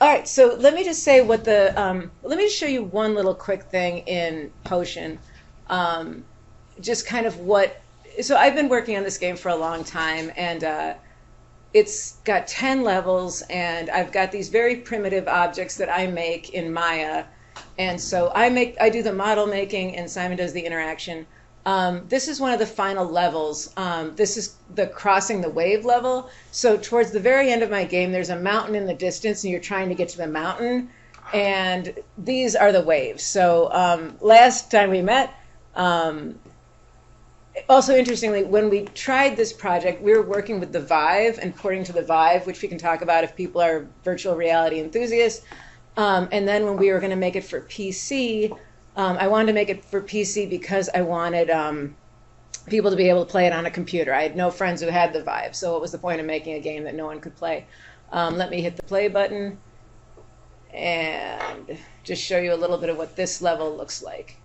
All right, so let me just say what the, let me just show you one little quick thing in Potion. Um, just kind of what, so I've been working on this game for a long time, and it's got 10 levels, and I've got these very primitive objects that I make in Maya. And so I do the model making, and Simon does the interaction. This is one of the final levels. This is the crossing the wave level. So towards the very end of my game, there's a mountain in the distance, and you're trying to get to the mountain. And these are the waves. So last time we met, also interestingly, when we tried this project, we were working with the Vive and porting to the Vive, which we can talk about if people are virtual reality enthusiasts. And then when we were going to make it for PC, I wanted to make it for PC because I wanted people to be able to play it on a computer. I had no friends who had the Vive, so what was the point of making a game that no one could play? Let me hit the play button and just show you a little bit of what this level looks like.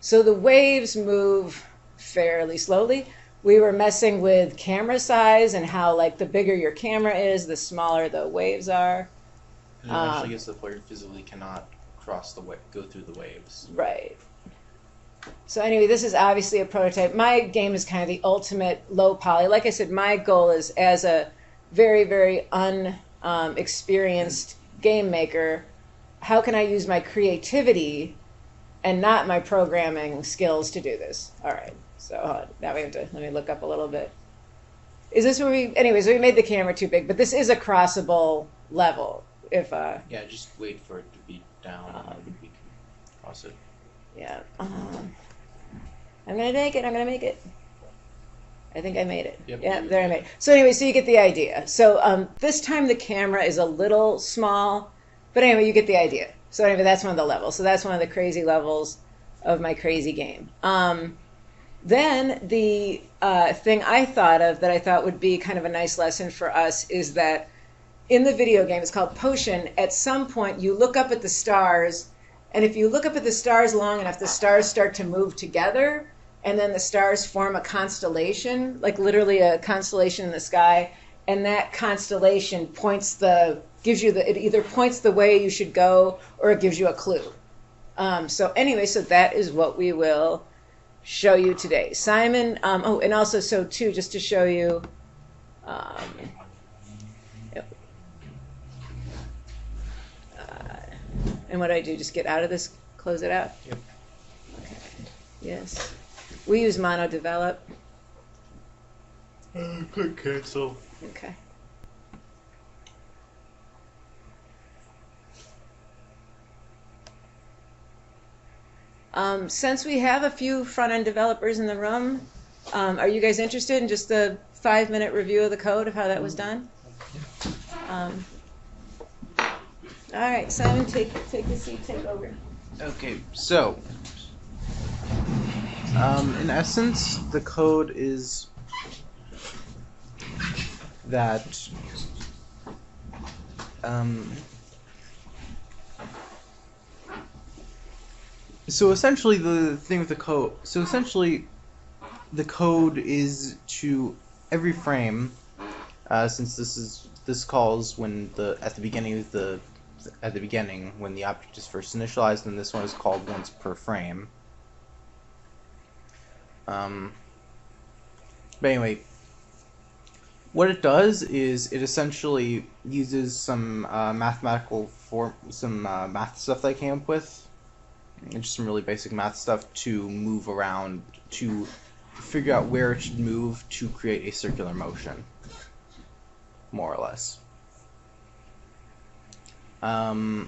So the waves move fairly slowly. We were messing with camera size and how, like, the bigger your camera is, the smaller the waves are. It eventually gets to the player physically cannot go through the waves. Right. So anyway, this is obviously a prototype. My game is kind of the ultimate low poly. Like I said, my goal is, as a very, very unexperienced game maker, how can I use my creativity and not my programming skills to do this? All right. So now we have to, let me look up a little bit. Is this where we, anyways, we made the camera too big, but this is a crossable level. If yeah, just wait for it to be down and we can cross it. Yeah. I'm gonna make it. I'm gonna make it. I think I made it. Yep. Yeah, there I made it. So anyway, so you get the idea. So this time the camera is a little small, but anyway, you get the idea. So anyway, that's one of the levels. So that's one of the crazy levels of my crazy game. Then the thing I thought of that I thought would be kind of a nice lesson for us is that in the video game, it's called Potion, at some point you look up at the stars, and if you look up at the stars long enough, the stars start to move together, and then the stars form a constellation, like literally a constellation in the sky, and that constellation gives you it either points the way you should go, or it gives you a clue. So anyway, so that is what we will show you today. Simon, oh, and also, so too, just to show you, and what do I do? Just get out of this, close it out? Yep. Okay. Yes. We use MonoDevelop. Click cancel. Okay. Since we have a few front-end developers in the room, are you guys interested in just a 5-minute review of the code of how that was done? All right, Simon, take the seat, take over. Okay, so in essence, the code is that so essentially the thing with the code. So essentially, the code is to every frame. Since this calls when at the beginning when the object is first initialized, and this one is called once per frame. But anyway, what it does is it essentially uses some math stuff that I came up with, and just some really basic math stuff to move around, to figure out where it should move to create a circular motion, more or less. The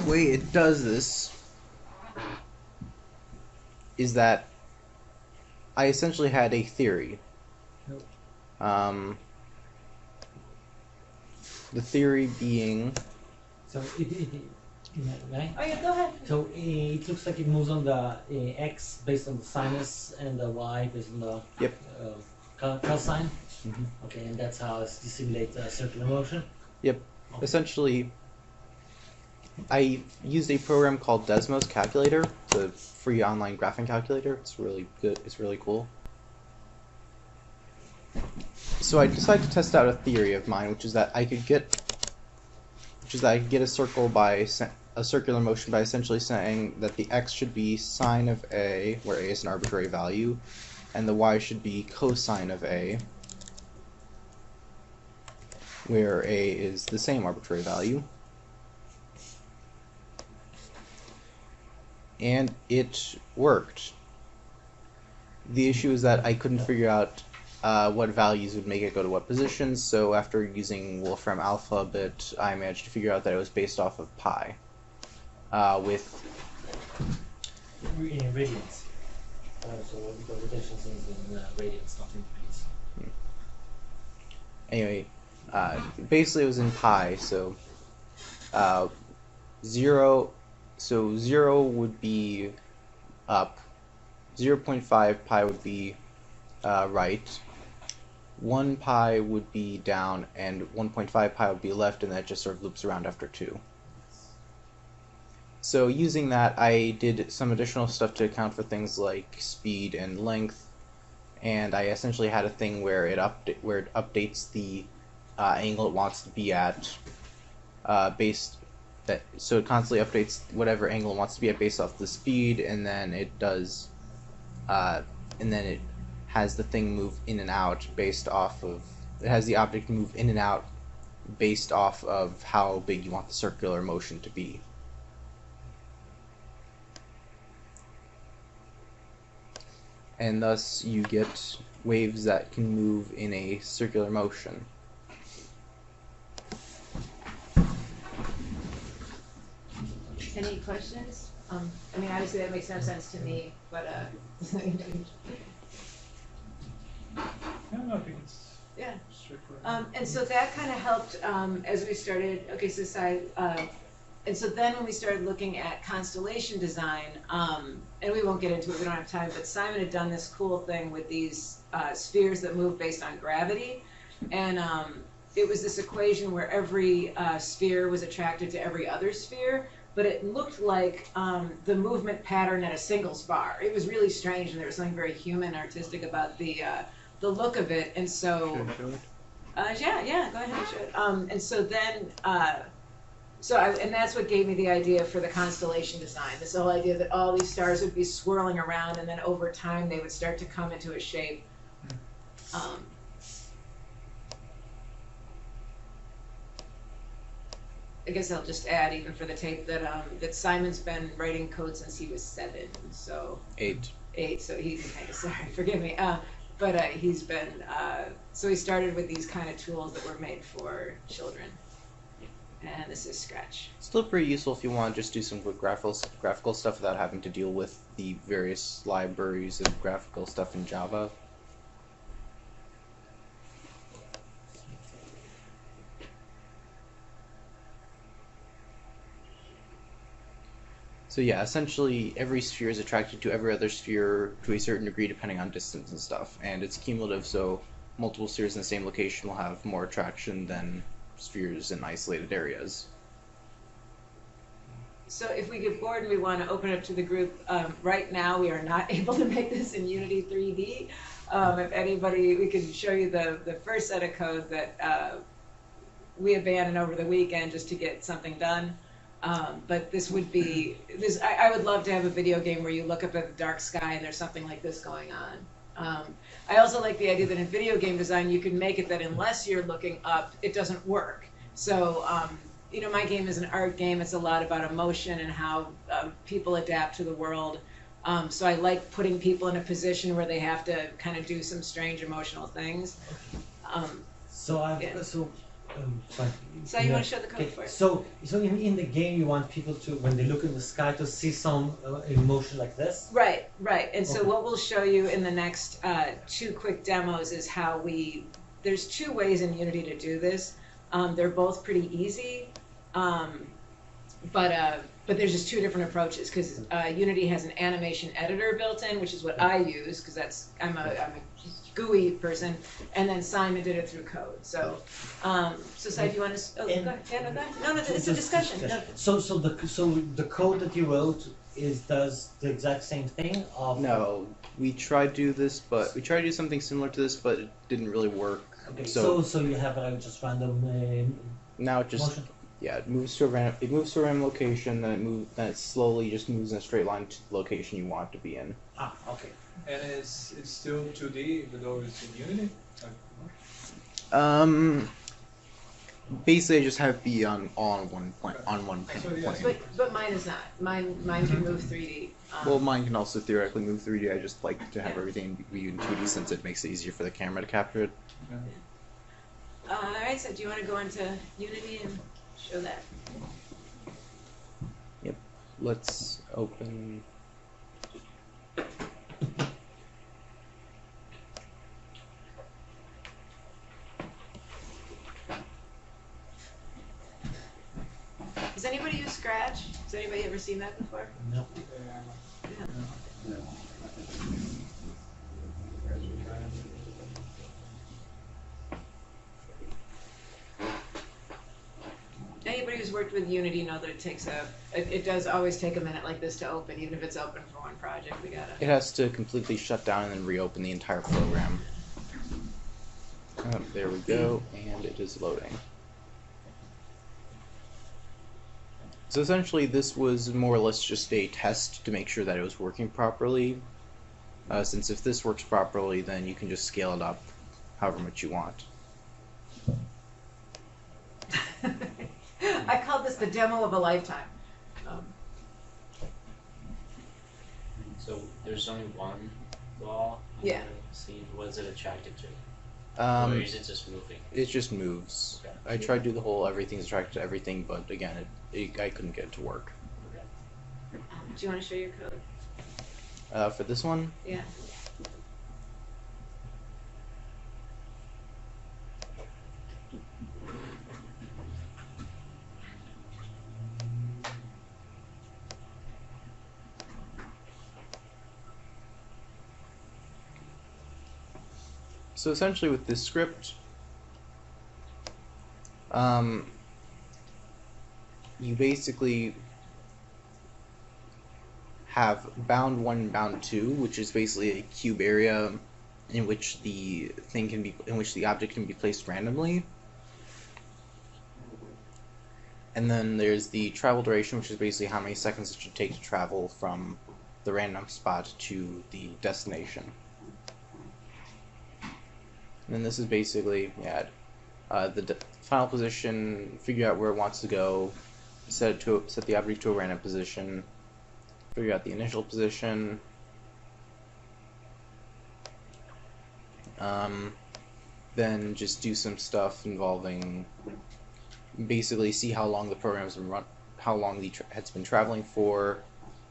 way it does this is that I essentially had a theory. The theory being... So right? Oh yeah, go ahead. So it looks like it moves on the x based on the sinus and the y based on the cosine. Mm-hmm. Okay, and that's how it simulates a circular motion. Yep. Okay. Essentially, I used a program called Desmos Calculator. It's a free online graphing calculator. It's really good. It's really cool. So I decided to test out a theory of mine, which is that I could get a circular motion by essentially saying that the x should be sine of a, where a is an arbitrary value, and the y should be cosine of a, where a is the same arbitrary value. And it worked. The issue is that I couldn't figure out what values would make it go to what positions, so after using Wolfram Alphabet, I managed to figure out that it was based off of pi. With in radians. So the rotation is in radians, not in degrees. Anyway, basically it was in pi, so 0 would be up, 0.5 pi would be right, 1 pi would be down, and 1.5 pi would be left, and that just sort of loops around after 2. So using that, I did some additional stuff to account for things like speed and length, and I essentially had a thing where it updates the angle it wants to be at, so it constantly updates whatever angle it wants to be at based off the speed, and then it does, and then it has the thing move in and out based off of, it has the object move in and out based off of how big you want the circular motion to be. And thus you get waves that can move in a circular motion. Any questions? I mean, obviously that makes no sense to me, but No, I think it's yeah. straightforward. And so that kind of helped as we started. Okay, so and so then when we started looking at constellation design, and we won't get into it, we don't have time, but Simon had done this cool thing with these spheres that move based on gravity, and it was this equation where every sphere was attracted to every other sphere, but it looked like the movement pattern at a single spar. It was really strange, and there was something very human, artistic about the look of it, and so yeah, go ahead and show it. And so then and that's what gave me the idea for the constellation design. This whole idea that all these stars would be swirling around, and then over time they would start to come into a shape. I guess I'll just add, even for the tape, that that Simon's been writing code since he was 7, so 8. So he's sorry, forgive me. But he's been so he started with these kind of tools that were made for children. And this is Scratch. Still pretty useful if you want to just do some quick graphical stuff without having to deal with the various libraries of graphical stuff in Java. So yeah, essentially every sphere is attracted to every other sphere to a certain degree depending on distance and stuff, and it's cumulative, so multiple spheres in the same location will have more attraction than spheres in isolated areas. So if we get bored and we want to open it up to the group, right now we are not able to make this in Unity 3D. If anybody, we could show you the first set of code that we abandoned over the weekend just to get something done. But this would be, I would love to have a video game where you look up at the dark sky and there's something like this going on. I also like the idea that in video game design you can make it that unless you're looking up, it doesn't work. So, you know, my game is an art game. It's a lot about emotion and how people adapt to the world. So I like putting people in a position where they have to kind of do some strange emotional things. Sorry. So you want to show the code for it? So in the game you want people to, when they look in the sky, to see some emotion like this? Right. And so Okay. what we'll show you in the next 2 quick demos is how there's 2 ways in Unity to do this. They're both pretty easy, but there's just 2 different approaches, because Unity has an animation editor built in, which is what I use, because I'm a GUI person, and then Simon did it through code. So, Si, do you want to? Oh, go ahead. Yeah, no, go ahead. No, it's a discussion. No. So the code that you wrote does the exact same thing? No, we tried to do something similar to this, but it didn't really work. Okay, So- so you have just random Now it just motion. it moves to a random location, then it slowly just moves in a straight line to the location you want it to be in. Ah, okay. And it's still 2D, even though it's in Unity? Basically I just have it be on one point on one So, plane. yeah. But mine is not. Mine can move 3D. Well, mine can also theoretically move 3D. I just like to have everything be in 2D since it makes it easier for the camera to capture it. All right. So do you want to go into Unity and show that? Let's open. Does anybody use Scratch? Has anybody ever seen that before? No. Anybody who's worked with Unity know that it takes it does always take a minute like this to open, even if it's open for one project. We gotta. It has to completely shut down and then reopen the entire program. Oh, there we go, and it is loading. So essentially this was more or less just a test to make sure that it was working properly. Since if this works properly, then you can just scale it up however much you want. I called this the demo of a lifetime. So there's only one wall. Yeah. See, what is it attracted to? Or is it just moving? It just moves. Okay. I tried to do the whole everything's attracted to everything, but again, I couldn't get it to work. Do you want to show your code? For this one, Yeah. so essentially with this script, you basically have bound 1 and bound 2, which is basically a cube area in which the object can be placed randomly. And then there's the travel duration, which is basically how many seconds it should take to travel from the random spot to the destination. And then this is basically, the final position, figure out where it wants to go, set the object to a random position, figure out the initial position, then just do some stuff involving basically see how long the program's been run, how long it's been traveling for,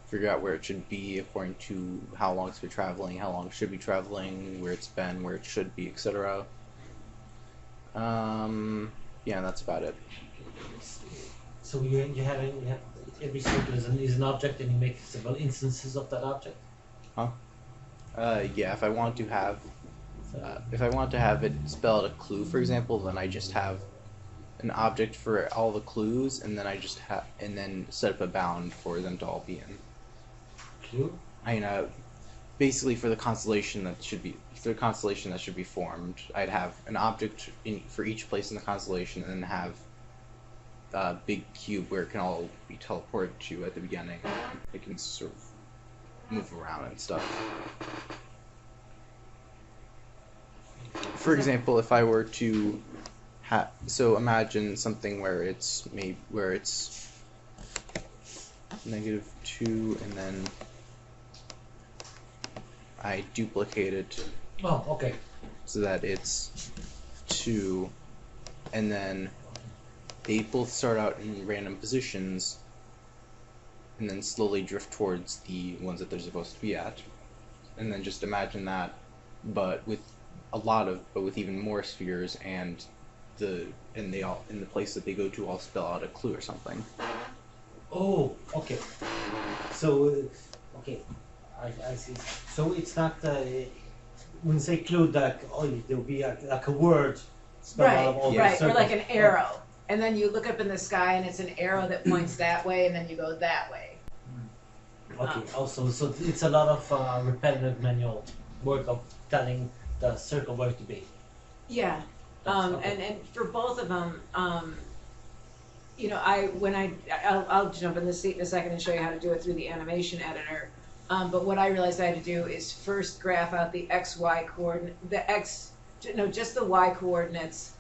figure out where it should be according to how long it's been traveling, how long it should be traveling, where it's been, where it should be, etc. Yeah, that's about it. So you have every circle is an object, and you make several instances of that object. Yeah, if I want to have it spell out a clue, for example, then I just have an object for all the clues, and then I just and then set up a bound for them to all be in. Clue? Basically for the constellation that should be formed, I'd have an object for each place in the constellation, and then have a big cube where it can all be teleported to at the beginning. It can sort of move around and stuff. For example, if I were to so imagine something where it's -2, and then I duplicate it Oh, okay. so that it's 2, and then they both start out in random positions and then slowly drift towards the ones that they're supposed to be at. And then just imagine that, but with even more spheres, and they all in the place that they go to all spell out a clue or something. Oh, okay. So, okay, I see. So it's not when you say clue, that there'll be like a word spelled out of all Right, the right, or circles. like an arrow, and then you look up in the sky, and it's an arrow that points that way, and then you go that way. Okay. Also, so it's a lot of repetitive manual work of telling the circle where to be. Yeah, And for both of them, you know, I'll jump in the seat in a second and show you how to do it through the animation editor. But what I realized I had to do is first graph out the XY coordinate, just the Y coordinates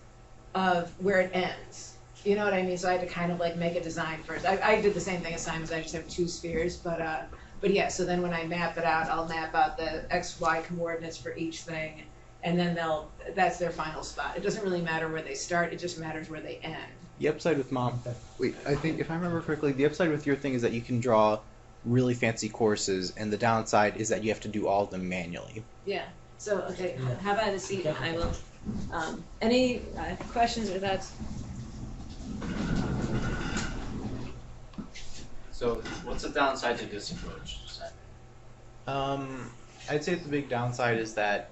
of where it ends. You know what I mean? So I had to kind of like make a design first. I did the same thing as Simon's. I just have two spheres, but yeah. So then when I map it out, I'll map out the XY coordinates for each thing, and then that's their final spot. It doesn't really matter where they start. It just matters where they end. The upside with wait, I think if I remember correctly, the upside with your thing is that you can draw really fancy courses, and the downside is that you have to do all of them manually. Yeah. So okay, how about a seat? And I will. Any questions or thoughts? So, what's the downside to this approach? I'd say the big downside is that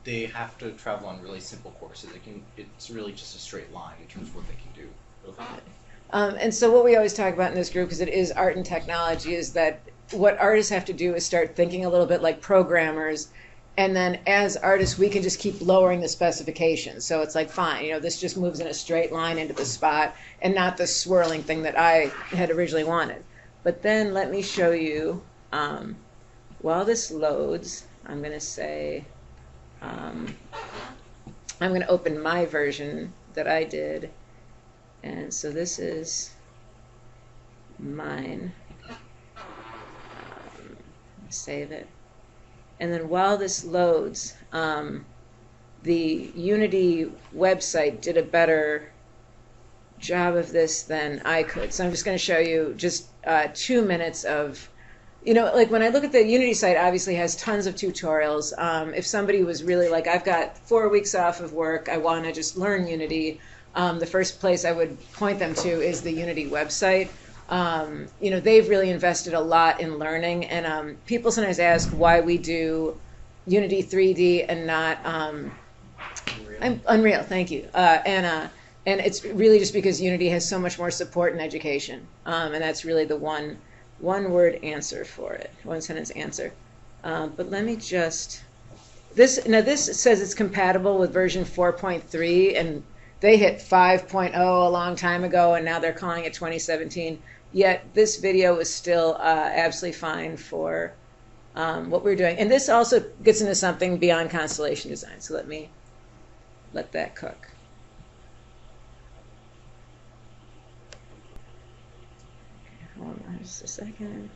they have to travel on really simple courses. It's really just a straight line in terms of what they can do. Okay. And so what we always talk about in this group, because it is art and technology, is that what artists have to do is start thinking a little bit like programmers, and then as artists we can just keep lowering the specifications. So it's like, fine, you know, this just moves in a straight line into the spot and not the swirling thing that I had originally wanted. But then let me show you, while this loads, I'm going to say, I'm going to open my version that I did. And so this is mine. Save it. And then while this loads, the Unity website did a better job of this than I could. So I'm just going to show you just 2 minutes of, you know, like when I look at the Unity site, obviously has tons of tutorials. If somebody was really like, I've got 4 weeks off of work, I want to just learn Unity, the first place I would point them to is the Unity website. You know, they've really invested a lot in learning, and people sometimes ask why we do Unity 3D and not Unreal. Thank you. And it's really just because Unity has so much more support in education, and that's really the one word answer for it, one sentence answer. But let me just this says it's compatible with version 4.3, and they hit 5.0 a long time ago, and now they're calling it 2017. Yet this video is still absolutely fine for what we're doing. And this also gets into something beyond constellation design. So let me let that cook. Okay, hold on just a second.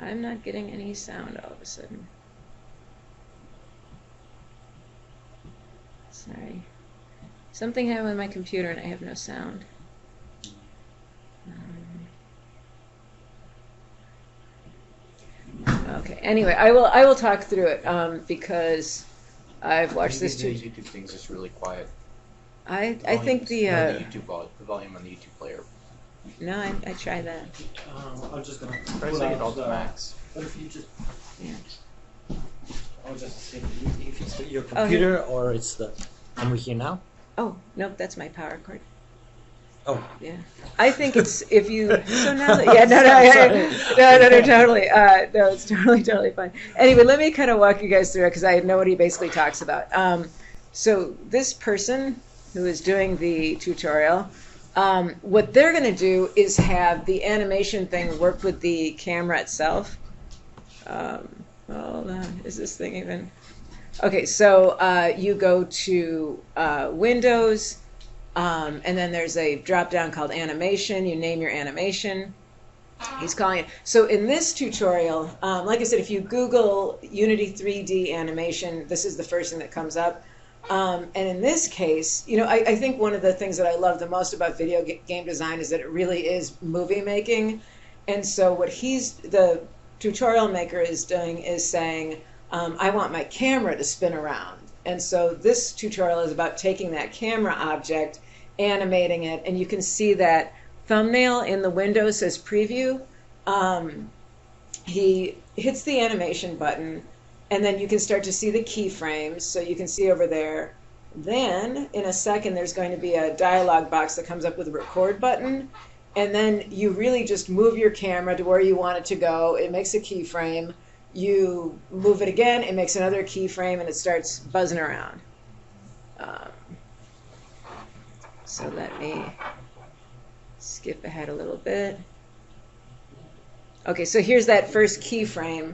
I'm not getting any sound all of a sudden. Sorry. Something happened with my computer and I have no sound. Okay. Anyway, I will talk through it because I've watched this too. The YouTube thing's just really quiet. I think the volume on the YouTube player. No, I tried that. I'm just gonna Try pull setting it out all to the- max. What if you just? Yeah. I'll just see if it's your computer or it's the. Am we here now? Oh nope, that's my power cord. Oh. Yeah, I think it's if you. So now that no, totally. No, it's totally fine. Anyway, let me kind of walk you guys through it because I know what he basically talks about. So this person who is doing the tutorial, what they're going to do is have the animation thing work with the camera itself. Hold on, is this thing even? Okay, so you go to Windows. And then there's a drop down called animation. You name your animation. He's calling it. So in this tutorial, like I said, if you Google Unity 3D animation, this is the first thing that comes up. And in this case, you know, I think one of the things that I love the most about video game design is that it really is movie making. And so what the tutorial maker is doing is saying, I want my camera to spin around. And so this tutorial is about taking that camera object, animating it, and you can see that thumbnail in the window says preview. He hits the animation button, and then you can start to see the keyframes, so you can see over there. Then, in a second, there's going to be a dialog box that comes up with a record button, and then you really just move your camera to where you want it to go. It makes a keyframe. you move it again, it makes another keyframe, and it starts buzzing around. So let me skip ahead a little bit. Okay, so here's that first keyframe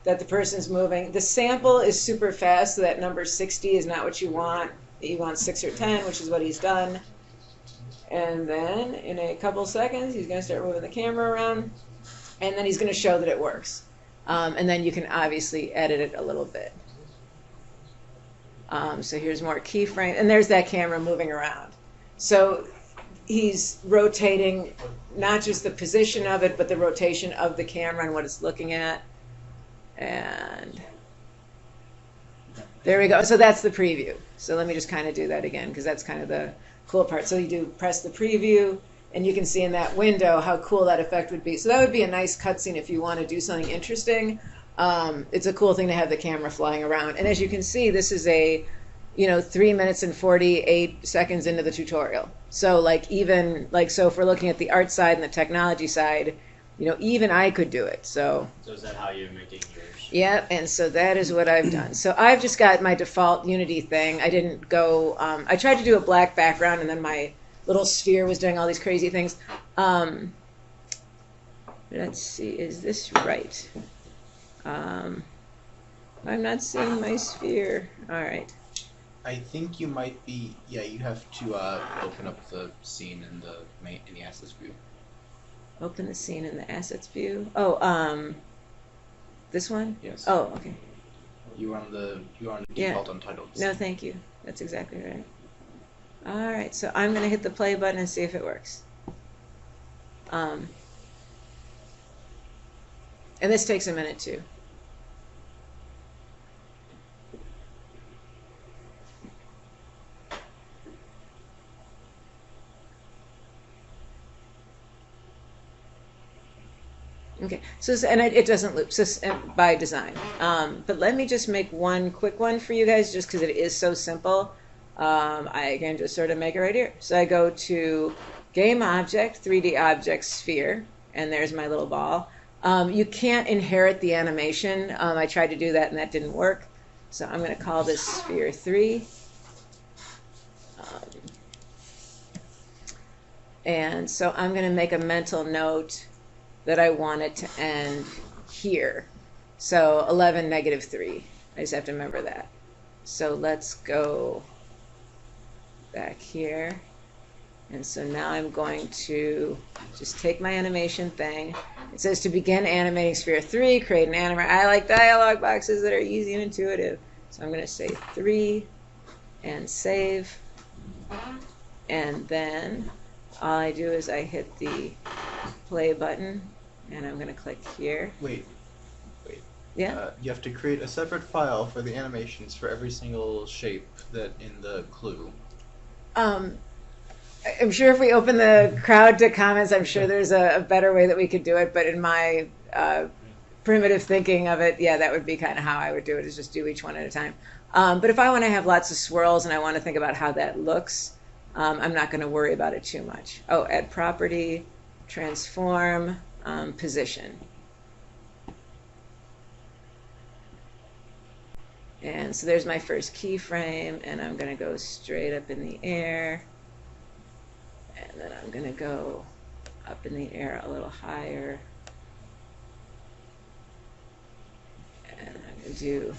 that the person's moving. The sample is super fast, so that number 60 is not what you want. You want 6 or 10, which is what he's done. And then in a couple seconds, he's going to start moving the camera around, and then he's going to show that it works. And then you can obviously edit it a little bit. So here's more keyframe, and there's that camera moving around. So he's rotating not just the position of it, but the rotation of the camera and what it's looking at. And there we go. So that's the preview. So let me just kind of do that again, because that's kind of the cool part. So you do press the preview, and you can see in that window how cool that effect would be. So that would be a nice cutscene if you want to do something interesting. It's a cool thing to have the camera flying around. And as you can see, this is a 3 minutes and 48 seconds into the tutorial. So so if we're looking at the art side and the technology side, even I could do it. So is that how you're making yours? Yeah, and so that is what I've done. So I've just got my default Unity thing. I didn't go, I tried to do a black background, and then my little sphere was doing all these crazy things. Let's see, is this right? I'm not seeing my sphere. All right. I think you might be. Yeah, you have to open up the scene in the assets view. Open the scene in the assets view. Oh, this one? Yes. Oh, okay. You are on the Yeah. default untitled. No, thank you. That's exactly right. All right, so I'm going to hit the play button and see if it works. And this takes a minute too. Okay, so and it doesn't loop by design. But let me just make one quick one for you guys, just because it is so simple. I can just sort of make it right here. So I go to Game Object, 3D Object Sphere, and there's my little ball. You can't inherit the animation. I tried to do that, and that didn't work. So I'm going to call this Sphere 3. And so I'm going to make a mental note that I want it to end here. So 11, -3. I just have to remember that. So let's go back here. And so now I'm going to just take my animation thing. It says to begin animating Sphere 3, create an animator. I like dialog boxes that are easy and intuitive. So I'm going to say 3 and save. And then all I do is I hit the play button, and I'm going to click here. Wait. Yeah? You have to create a separate file for the animations for every single shape that in the clue. I'm sure if we open the crowd to comments, I'm sure there's a better way that we could do it, but in my primitive thinking of it, yeah, that would be kind of how I would do it, is just do each one at a time. But if I want to have lots of swirls and I want to think about how that looks, I'm not going to worry about it too much. Oh, add property, transform, position. And so there's my first keyframe, and I'm going to go straight up in the air. And then I'm going to go up in the air a little higher. And I'm going to do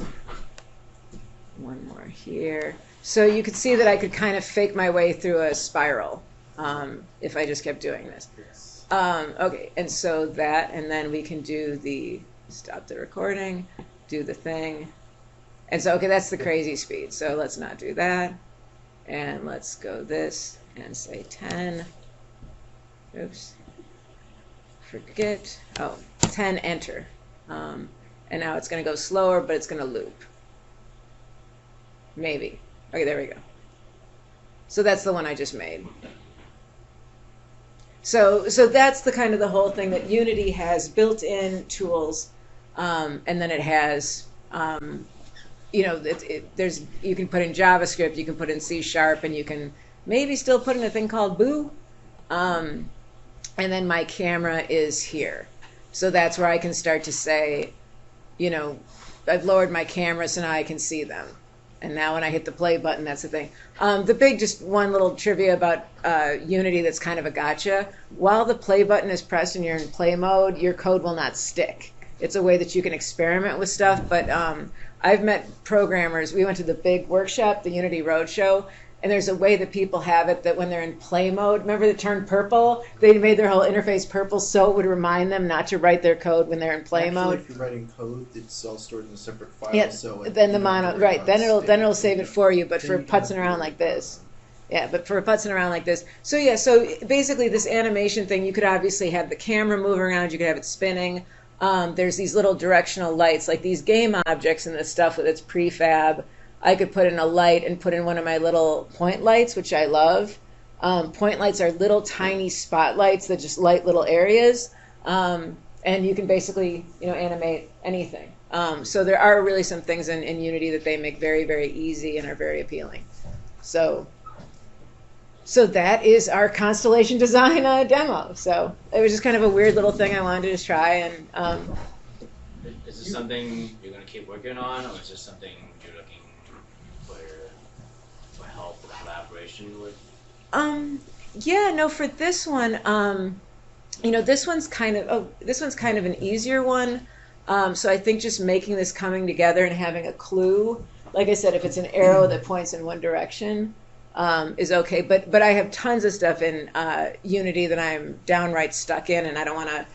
one more here. So you could see that I could kind of fake my way through a spiral if I just kept doing this. Okay, and so that, and then we can do the stop the recording, do the thing. And so, okay, that's the crazy speed. So let's not do that. And let's go this and say 10. Oops. Forget. Oh, 10, enter. And now it's going to go slower, but it's going to loop. Maybe. Okay, there we go. So that's the one I just made. So that's the kind of the whole thing, that Unity has built-in tools, and then it has, there's, you can put in JavaScript, you can put in C#, and you can maybe still put in a thing called Boo. And then my camera is here. So that's where I can start to say, you know, I've lowered my camera so now I can see them. And now when I hit the play button, that's the thing. The big, just one little trivia about Unity that's kind of a gotcha. While the play button is pressed and you're in play mode, your code will not stick. It's a way that you can experiment with stuff. But I've met programmers. We went to the big workshop, the Unity Roadshow, and there's a way that people have it that when they're in play mode, remember it turned purple? They made their whole interface purple so it would remind them not to write their code when they're in play mode. If you're writing code, it's all stored in a separate file. Yeah, so then the mono, right, then it'll save it for you, but for putzing around like this. Yeah, but for putzing around like this. So yeah, so basically this animation thing, you could obviously have the camera move around, you could have it spinning. There's these little directional lights, like these game objects and this stuff with its prefab. I could put in a light and put in one of my little point lights, which I love. Point lights are little tiny spotlights that just light little areas. And you can basically, animate anything. So there are really some things in Unity that they make very, very easy and are very appealing. So that is our Constellation Design demo. So it was just kind of a weird little thing I wanted to try. And is this something you're going to keep working on, or is this something you're looking for help or collaboration with? Yeah, no, for this one, this one's kind of an easier one. So I think just making this coming together and having a clue, like I said, if it's an arrow that points in one direction, is okay. But I have tons of stuff in Unity that I'm downright stuck in, and I don't want to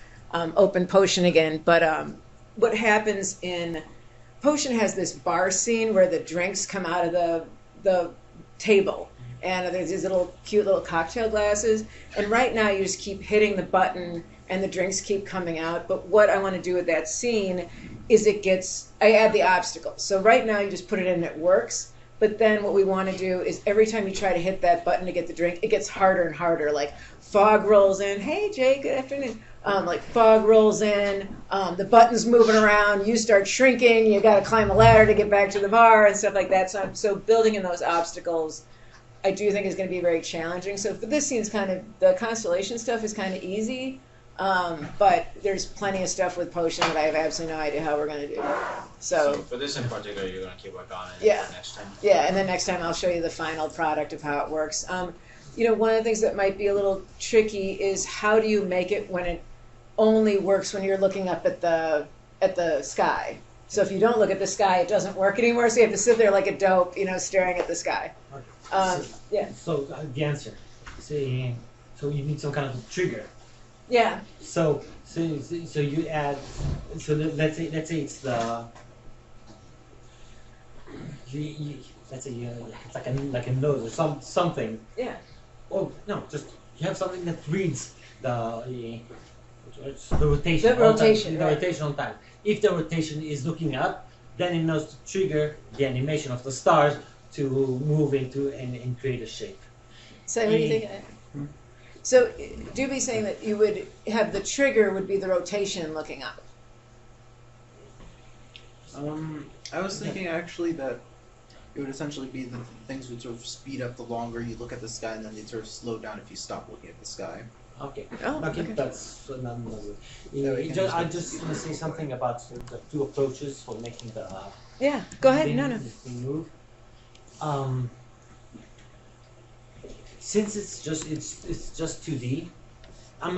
open Potion again. But what happens in Potion has this bar scene where the drinks come out of the table, and there's these cute little cocktail glasses, and right now you just keep hitting the button and the drinks keep coming out. But what I want to do with that scene is I add the obstacle. So right now you just put it in and it works, but then what we want to do is every time you try to hit that button to get the drink, it gets harder and harder. Like fog rolls in, hey Jay, good afternoon. Like fog rolls in, the button's moving around, you start shrinking, you got to climb a ladder to get back to the bar and stuff like that. So building in those obstacles, I do think is going to be very challenging. So for this scene's the Constellation stuff is kind of easy, but there's plenty of stuff with Potion that I have absolutely no idea how we're going to do. So for this in particular, you're going to keep working on it next time? Yeah, and then next time I'll show you the final product of how it works. One of the things that might be a little tricky is how do you make it when it only works when you're looking up at the sky. So if you don't look at the sky, it doesn't work anymore. So you have to sit there like a dope, staring at the sky. Yeah. So the answer. So you need some kind of trigger. Yeah. So you add. So let's say it's the. Let's say it's like a nose or something. Yeah. Oh no! Just you have something that reads the rotation. The rotation. The rotation on time. If the rotation is looking up, then it knows to trigger the animation of the stars to move into and create a shape. So what do you think? So Doobie's saying that you would have the trigger would be the rotation looking up. I was thinking actually that it would essentially be the things would sort of speed up the longer you look at the sky, and then they'd sort of slow down if you stop looking at the sky. Okay. Oh, Okay, okay. that's another. I I just want to say something about the two approaches for making the. Yeah. Go ahead. thing- No. the thing move. Since it's just 2D, I'm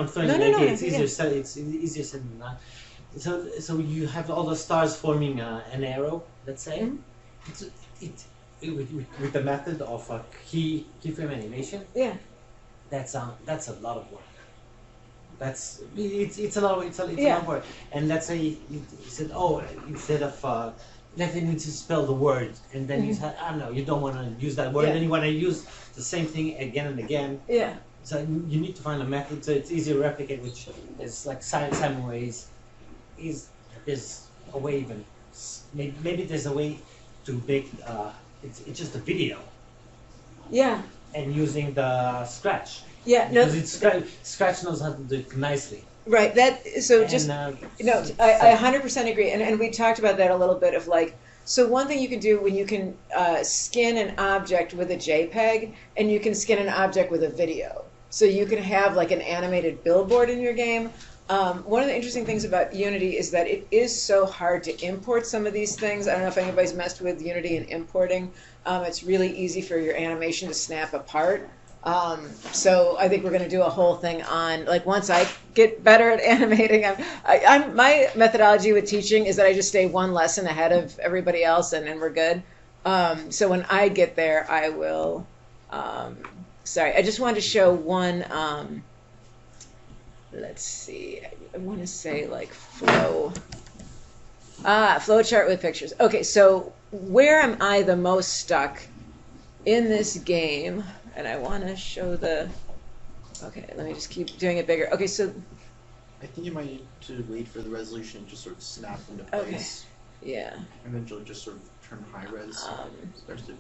throwing No, it no, like no, it's yeah. easier said it's easier said than done. So you have all the stars forming an arrow, let's say. Mhm. With the method of keyframe animation, Yeah. that's a lot of work. It's a lot of Yeah. work. And let's say you said, instead of let's say you need to spell the word, and then you Mhm. said, I don't know, you don't want to use that word, Yeah. and you want to use the same thing again and again. Yeah. So you need to find a method so it's easy to replicate, which is like Simon ways. There's a way even maybe there's a way to make it's just a video Yeah. and using the Scratch. Yeah. No. Because Scratch knows how to do it nicely. Right. Just. And, No, I 100% agree, and we talked about that a little bit of like, so one thing you can do when you can skin an object with a JPEG, and you can skin an object with a video. So you can have like an animated billboard in your game, One of the interesting things about Unity is that it is so hard to import some of these things. I don't know if anybody's messed with Unity and importing. It's really easy for your animation to snap apart. So I think we're going to do a whole thing on, like, once I get better at animating, my methodology with teaching is that I just stay one lesson ahead of everybody else, and we're good. So when I get there, I will. Sorry, I just wanted to show one. Let's see. I want to say like flow. Flow chart with pictures. Okay, so where am I the most stuck in this game? And I want to show the. Okay, let me just keep doing it bigger. Okay, so. I think you might need to wait for the resolution to sort of snap into place. Okay. Yeah. And then you'll just sort of turn high res.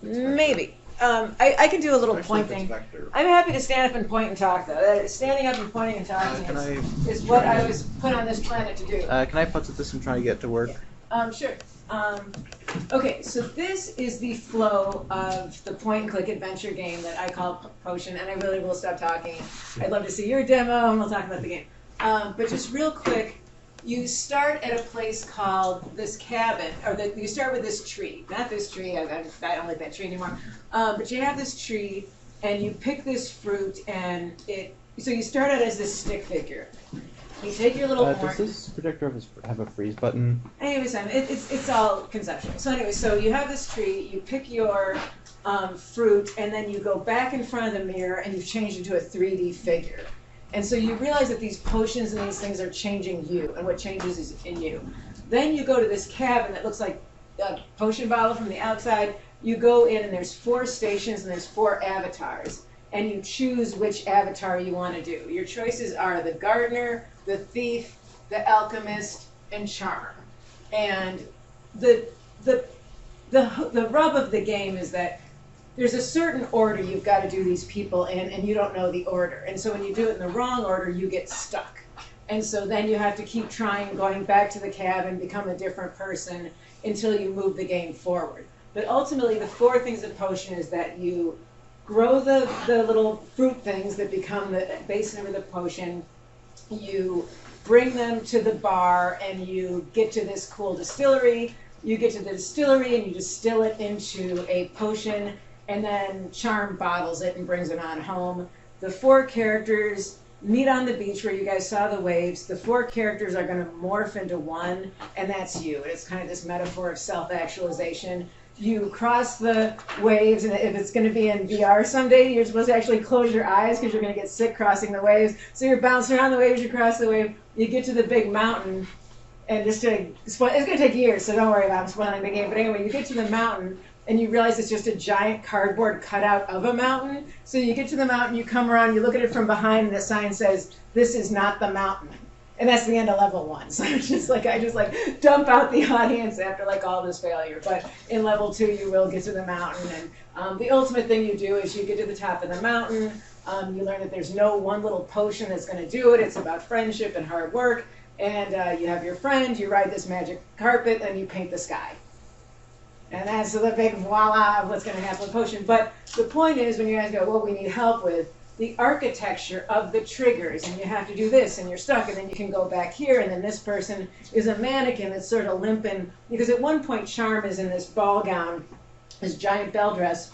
Maybe. I can do a little Especially if pointing. it's vector. I'm happy to stand up and point and talk, though. Standing up and pointing and talking is what I was put on this planet to do. Can I putz at this and try to get to work? Sure. Okay, so this is the flow of the point-and-click adventure game that I call Potion, and I really will stop talking. I'd love to see your demo, and we'll talk about the game. But just real quick, you start at a place called this cabin, or you start with this tree. Not this tree, I don't like that tree anymore. But you have this tree, and you pick this fruit, and so you start out as this stick figure. You take your little Does horn. this projector have a freeze button? Anyways, it's all conceptual. So anyway, so you have this tree, you pick your fruit, and then you go back in front of the mirror, and you've changed into a 3D figure. And so you realize that these potions and these things are changing you, and what changes is in you. Then you go to this cabin that looks like a potion bottle from the outside. You go in, and there's 4 stations, and there's 4 avatars. And you choose which avatar you want to do. Your choices are the gardener, the thief, the alchemist, and charm. And the rub of the game is that there's a certain order you've got to do these people in, and you don't know the order. And so when you do it in the wrong order, you get stuck. And so then you have to keep trying, going back to the cabin, become a different person until you move the game forward. But ultimately, the 4 things of Potion is that you grow the little fruit things that become the base of the potion. You bring them to the bar, and you get to this cool distillery. You get to the distillery, and you distill it into a potion, and then Charm bottles it and brings it on home. The 4 characters meet on the beach where you guys saw the waves. The 4 characters are going to morph into one, and that's you. It's kind of this metaphor of self-actualization. You cross the waves, and if it's going to be in VR someday, you're supposed to actually close your eyes because you're going to get sick crossing the waves. So you're bouncing around the waves, you cross the wave, you get to the big mountain, and it's going to take years, so don't worry about spoiling the game. But anyway, you get to the mountain, and you realize it's just a giant cardboard cutout of a mountain. So you get to the mountain, you come around, you look at it from behind, and the sign says, "This is not the mountain." And that's the end of level 1. So I just dump out the audience after all this failure. But in level 2, you will get to the mountain, and the ultimate thing you do is you get to the top of the mountain. You learn that there's no one little potion that's going to do it. It's about friendship and hard work. And you have your friend. You ride this magic carpet, and you paint the sky. And that's the big voila of what's going to happen with potion. But the point is, when you guys go, what we need help with, the architecture of the triggers, and you have to do this, and you're stuck, and then you can go back here, and then this person is a mannequin that's sort of limping, because at one point Charm is in this ball gown, this giant bell dress,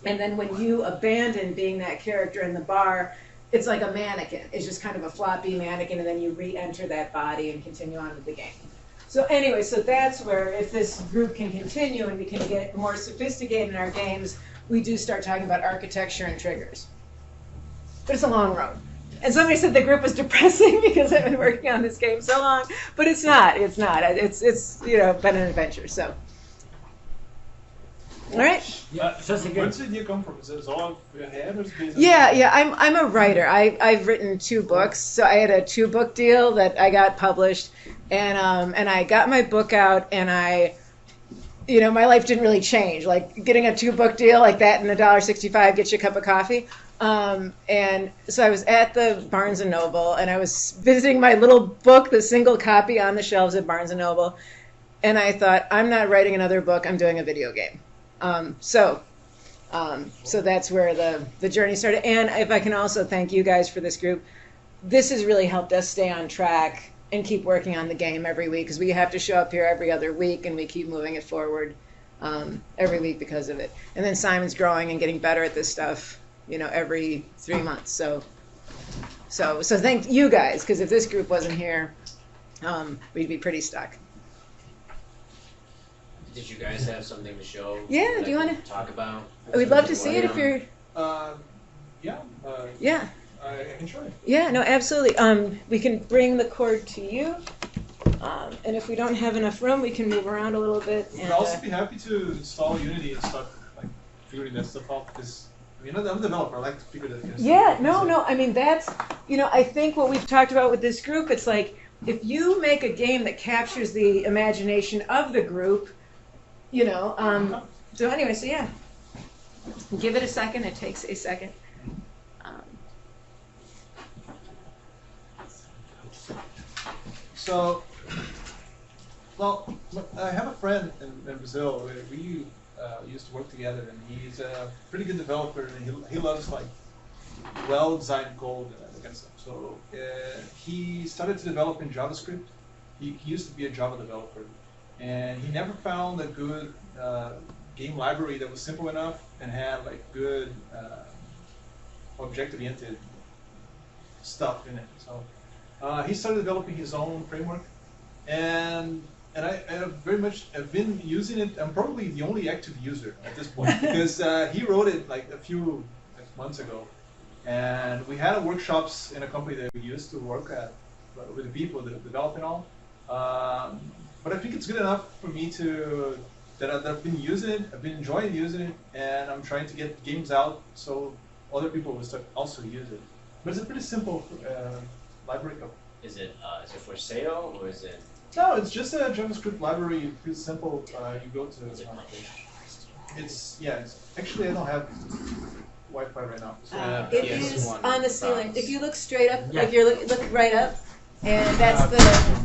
and then when you abandon being that character in the bar, it's like a mannequin. It's just kind of a floppy mannequin, and then you re-enter that body and continue on with the game. So anyway, so that's where, if this group can continue and we can get more sophisticated in our games, we do start talking about architecture and triggers. But it's a long road. And somebody said the group was depressing because I've been working on this game so long, but it's not. It's not. It's been an adventure. So, all right. Just again. Where did you come from? Is it all your head or is it Yeah. I'm a writer. I've written 2 books. So I had a 2-book deal that I got published, and I got my book out, and my life didn't really change. Like getting a 2-book deal like that and $1.65 gets you a cup of coffee. And so I was at the Barnes & Noble, and I was visiting my little book, the single copy on the shelves at Barnes & Noble, and I thought, I'm not writing another book, I'm doing a video game. So that's where the journey started. And if I can also thank you guys for this group, this has really helped us stay on track and keep working on the game every week because we have to show up here every other week and we keep moving it forward every week because of it. And then Simon's growing and getting better at this stuff, every 3 months. So thank you guys, because if this group wasn't here, we'd be pretty stuck. Did you guys have something to show? Yeah, that do you I want could talk about? We'd love to see it if you're. Yeah. Yeah. I enjoy it. Yeah, no, absolutely. We can bring the cord to you, and if we don't have enough room, we can move around a little bit. I'd And, also be happy to install Unity and start like figuring that stuff out because I'm a developer. I like to figure that kind of yeah, stuff no, out. no. I mean, that's I think what we've talked about with this group. It's like if you make a game that captures the imagination of the group, So anyway, so yeah, give it a second. It takes a second. So, well, I have a friend in Brazil. We used to work together, and he's a pretty good developer, and he loves like well-designed code and that kind of stuff. So he started to develop in JavaScript. He used to be a Java developer, and he never found a good game library that was simple enough and had like good object-oriented stuff in it. So he started developing his own framework, and I have been using it. I'm probably the only active user at this point because he wrote it like a few months ago, and we had workshops in a company that we used to work at with the people that develop and all. But I think it's good enough for me that I've been using it. I've been enjoying using it, and I'm trying to get games out so other people will start also use it. But it's a pretty simple library code. Is it for sale or is it? No, it's just a JavaScript library. Pretty simple. You go to. It's actually I don't have Wi-Fi right now. So. It is PS1 on the ceiling. box. If you look straight up, Yeah. like you're looking right up, and that's the.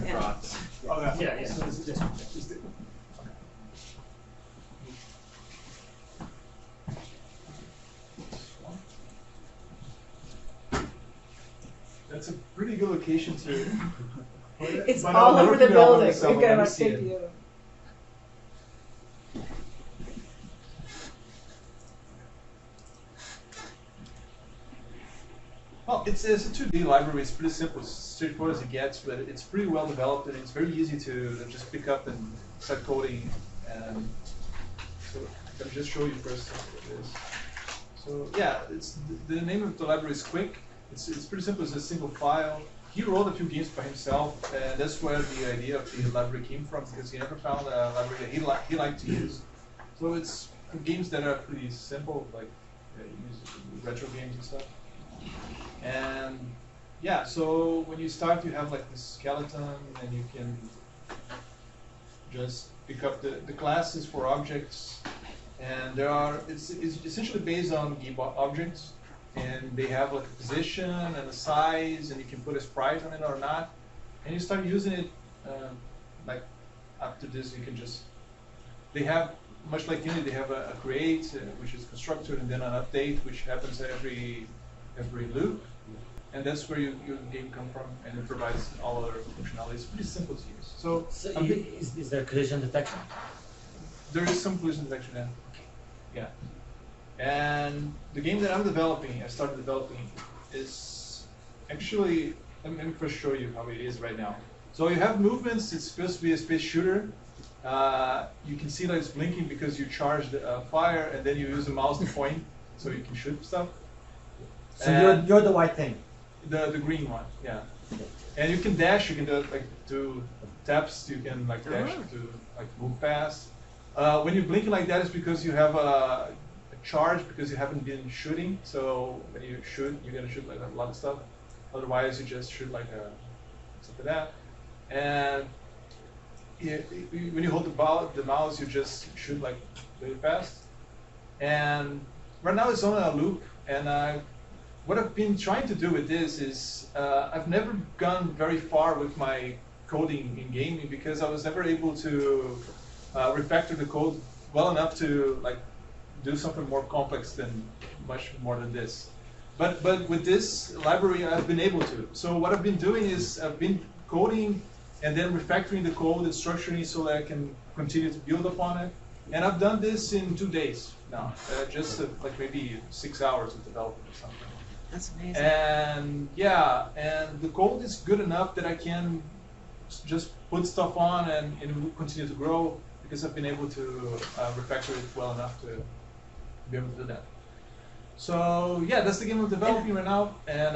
Yeah. Oh, yeah. Yeah. So it's just That's a pretty good location to. It's but all I'll never over the figure out where building. it's at. We've got Let me about see 50 it. of them. Well, it's a 2D library. It's pretty simple, it's straightforward as it gets, but it's pretty well developed and it's very easy to just pick up and start coding. And so let me just show you first what it is. So yeah, it's the name of the library is Quick. It's pretty simple. It's a single file. He wrote a few games by himself, and that's where the idea of the library came from because he never found a library that he liked to use. So it's for games that are pretty simple, like use retro games and stuff. And yeah, so when you start, you have like this skeleton, and you can just pick up the classes for objects, and it's essentially based on game objects, and they have like a position and a size, and you can put a sprite on it or not, and you start using it. Like after this, you can just they have much like Unity, they have a create, which is constructor, and then an update, which happens every loop. And that's where your game comes from, and it provides all other functionality. It's pretty simple to use. So is there collision detection? there is some collision detection there. Yeah. And the game that I started developing, is actually, let me first show you how it is right now. So you have movements. It's supposed to be a space shooter. You can see that it's blinking because you charged fire, and then you use the mouse to point, so you can shoot stuff. So you're the white thing. The green one, yeah. And you can dash. You can do taps. You can dash to move fast. When you blink like that, it's because you have a charge because you haven't been shooting. So when you shoot, you're gonna shoot like a lot of stuff. Otherwise, you just shoot like something like that. And when you hold the mouse, you just shoot like really fast. And right now it's on a loop. And what I've been trying to do with this is I've never gone very far with my coding in gaming because I was never able to refactor the code well enough to do something more complex than much more than this. but with this library, I've been able to. So what I've been doing is I've been coding and then refactoring the code and structuring it so that I can continue to build upon it. And I've done this in 2 days now, just like maybe 6 hours of development or something. That's amazing. And yeah, and the code is good enough that I can just put stuff on and it will continue to grow because I've been able to refactor it well enough to be able to do that. So yeah, that's the game I'm developing right now, and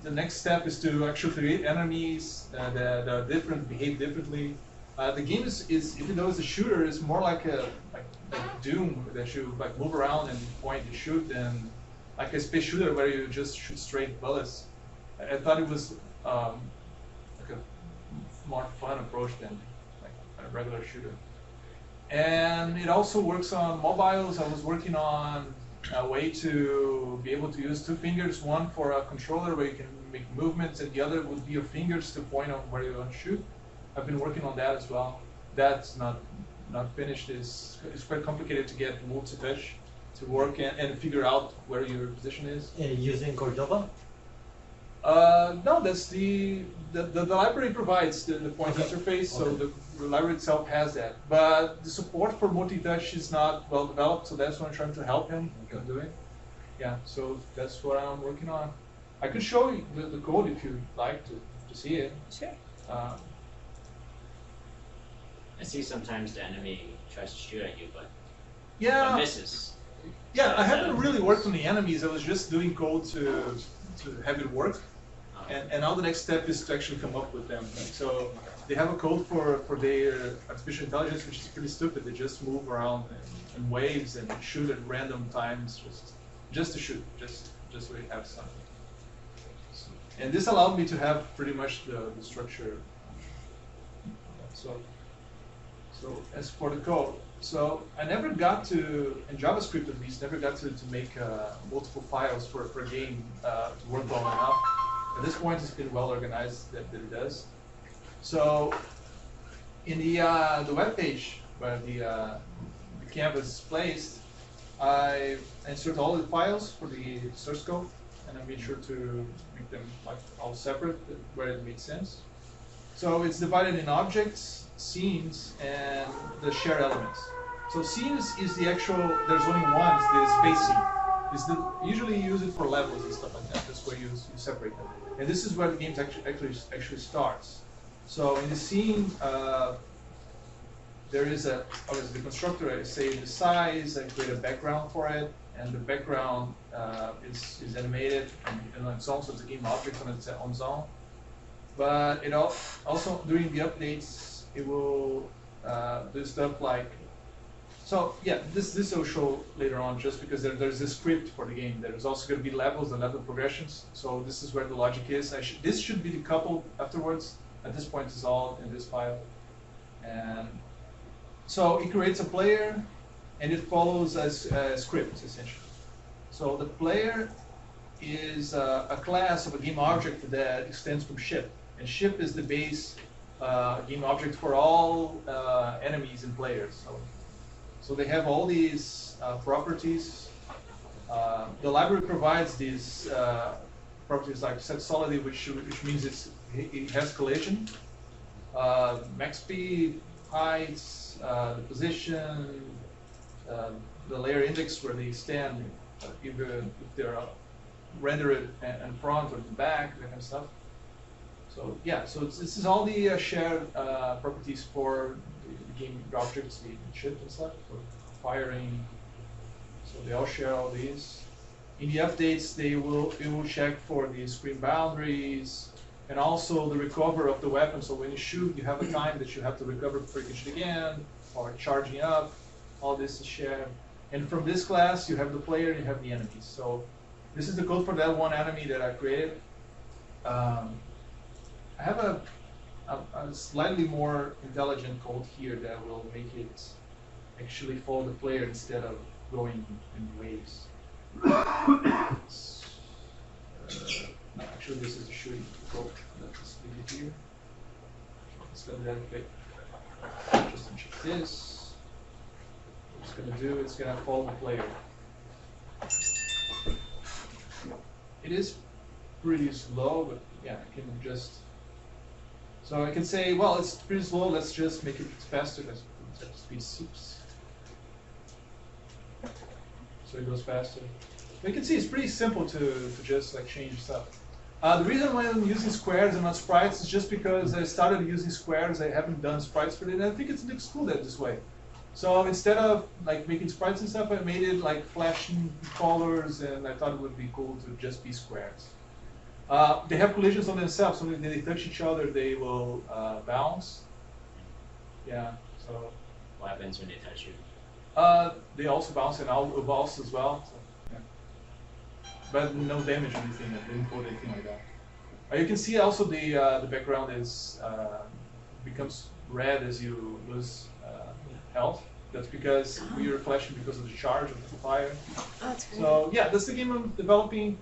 the next step is to actually create enemies that are different, behave differently. The game is even though it's a shooter, it's more like like Doom that you like move around and point and shoot, and like a space shooter where you just shoot straight bullets. I thought it was like a more fun approach than like a regular shooter. And it also works on mobiles. I was working on a way to be able to use 2 fingers, one for a controller where you can make movements, and the other would be your fingers to point on where you want to shoot. I've been working on that as well. That's not finished. It's quite complicated to get multi-touch to work and figure out where your position is. Using Cordova? No, that's the library provides the point interface, so the library itself has that. But the support for multi-touch is not well developed, so that's what I'm trying to help him doing. Yeah, so that's what I'm working on. I could show you the code if you'd like to see it. Sure. I see sometimes the enemy tries to shoot at you, but Yeah. misses. Yeah, I haven't really worked on the enemies. I was just doing code to have it work. And now the next step is to actually come up with them. So they have a code for their artificial intelligence, which is pretty stupid. They just move around in waves and shoot at random times, just to shoot, just so you have something. And this allowed me to have pretty much the structure. So as for the code, so I never got to, in JavaScript at least, never got to make multiple files for a game to work well enough. At this point, it's been well organized that it does. So in the web page where the canvas is placed, I insert all the files for the source code, and I made sure to make them like all separate where it made sense. So it's divided in objects, scenes, and the shared elements. So scenes is the actual, there's only one, it's the space scene. Usually you use it for levels and stuff like that. That's where you separate them. And this is where the game actually starts. So in the scene, there is obviously the constructor. I say the size. I create a background for it, and the background is animated and on its own, so it's a game object on its own. But it also during the updates, it will do stuff like. So yeah, this will show later on, just because there's a script for the game. There's also going to be levels and level progressions. So this is where the logic is. This should be decoupled afterwards. At this point, it's all in this file. And so it creates a player, and it follows a script essentially. So the player is a class of a game object that extends from ship, and ship is the base game object for all enemies and players. So they have all these properties. The library provides these properties like set solidity, which means it has collision, max speed, heights, the position, the layer index where they stand, either if they're rendered in front or in the back, that kind of stuff. So yeah, so this is all the shared properties for the game objects, the ship and stuff, for firing. So they all share all these. In the updates, it will check for the screen boundaries and also the recover of the weapon. So when you shoot, you have a time that you have to recover before you can shoot again, or charging up. All this is shared. And from this class, you have the player and you have the enemies. So this is the code for that one enemy that I created. I have a slightly more intelligent code here that will make it actually follow the player instead of going in waves. No, actually, this is the shooting code. Let's leave it here. It's going to dedicate. Just uncheck this. What it's going to do, it's going to follow the player. it is pretty slow, but yeah, I can just. So I can say, well, it's pretty slow. Let's just make it faster. Let's set speed 6. So it goes faster. But you can see it's pretty simple to just like change stuff. The reason why I'm using squares and not sprites is just because I started using squares. I haven't done sprites for it, and I think it looks cool that this way. So instead of like making sprites and stuff, I made it like flashing colors, and I thought it would be cool to just be squares. They have collisions on themselves, so when they touch each other, they will bounce. Yeah. So. What happens when they touch you? They also bounce, and I'll bounce as well. So, yeah. But no damage or anything. I didn't put anything like that. You can see also the background is becomes red as you lose health. That's because we are flashing because of the charge of the fire. Oh, that's great. So yeah, that's the game I'm developing.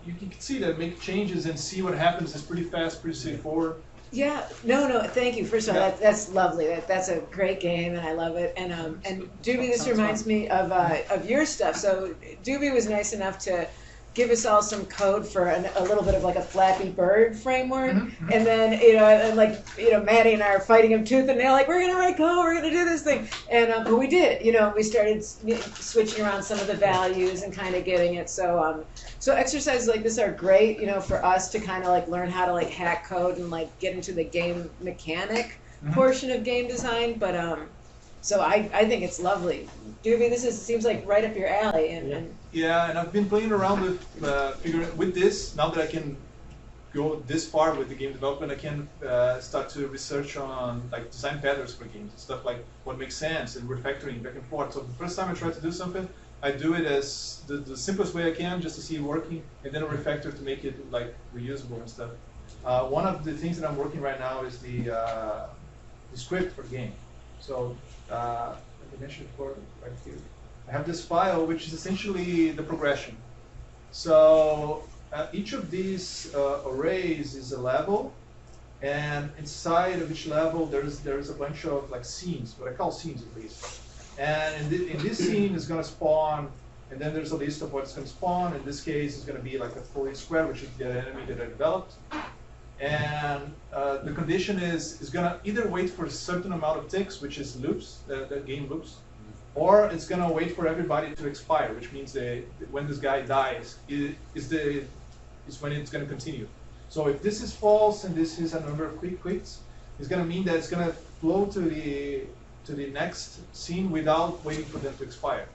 You can see that make changes and see what happens is pretty fast, pretty straightforward. Yeah, no, thank you. First of all, Yeah. that's lovely. That's a great game, and I love it. And Doobie, this Sounds reminds fun. me of your stuff. So Doobie was nice enough to give us all some code for a little bit of like a Flappy Bird framework, and then Maddie and I are fighting him tooth and nail, like we're gonna write code, we're gonna do this thing, and but we did. We started switching around some of the values and kind of getting it. So exercises like this are great, for us to kind of like learn how to like hack code and like get into the game mechanic portion of game design. But so I think it's lovely. Doobie, this seems like right up your alley, and Yeah, and I've been playing around with figuring with this. Now that I can go this far with the game development, I can start to research on like design patterns for games and stuff like what makes sense and refactoring back and forth. So the first time I try to do something, I do it as the simplest way I can just to see it working, and then a refactor to make it like reusable and stuff. One of the things that I'm working right now is the script for the game. So let me mention it for right here. I have this file which is essentially the progression. So each of these arrays is a level, and inside of each level there's a bunch of like scenes, what I call scenes at least. And in this scene is going to spawn, and then there's a list of what's going to spawn. In this case, it's going to be like a fully square, which is the enemy that I developed. And the condition is going to either wait for a certain amount of ticks, which is loops, the game loops, or it's going to wait for everybody to expire, which means when this guy dies is when it's going to continue. So if this is false and this is a number of quits, it's going to mean that it's going to flow to the next scene without waiting for them to expire.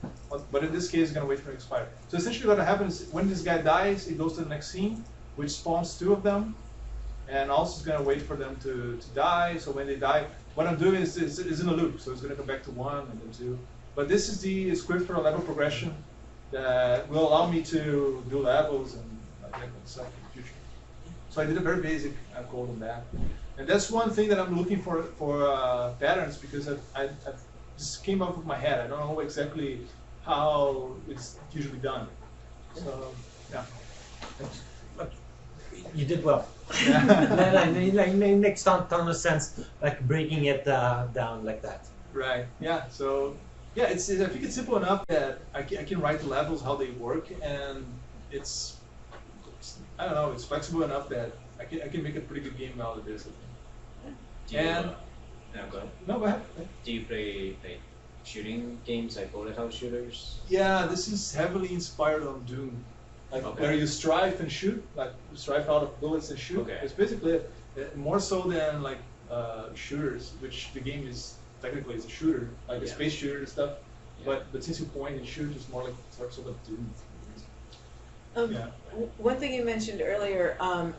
But in this case, it's going to wait for them to expire. So essentially what happens is when this guy dies, it goes to the next scene, which spawns 2 of them, and also it's going to wait for them to die. So when they die, what I'm doing is in a loop. So it's going to come back to 1 and then 2. But this is the script for a level progression that will allow me to do levels and that kind of stuff in the future. So I did a very basic code on that. And that's one thing that I'm looking for patterns, because I just came up with my head. I don't know exactly how it's usually done. So, yeah. But you did well. Yeah. Like, makes ton of sense, like breaking it down like that. Right. Yeah. So, yeah, I think it's simple enough that I can write the levels how they work, and it's I don't know, it's flexible enough that I can make a pretty good game out of this. Do you, And no, go ahead. no, go ahead. Do you play like shooting games like bullet hell shooters? Yeah, this is heavily inspired on Doom, like Okay. where you strife and shoot, like strife out of bullets and shoot. Okay. It's basically more so than like shooters, which the game is technically is a shooter, like a Yeah. space shooter and stuff. Yeah. But since you point and shoot, it's more like sort of Doom. Yeah. One thing you mentioned earlier,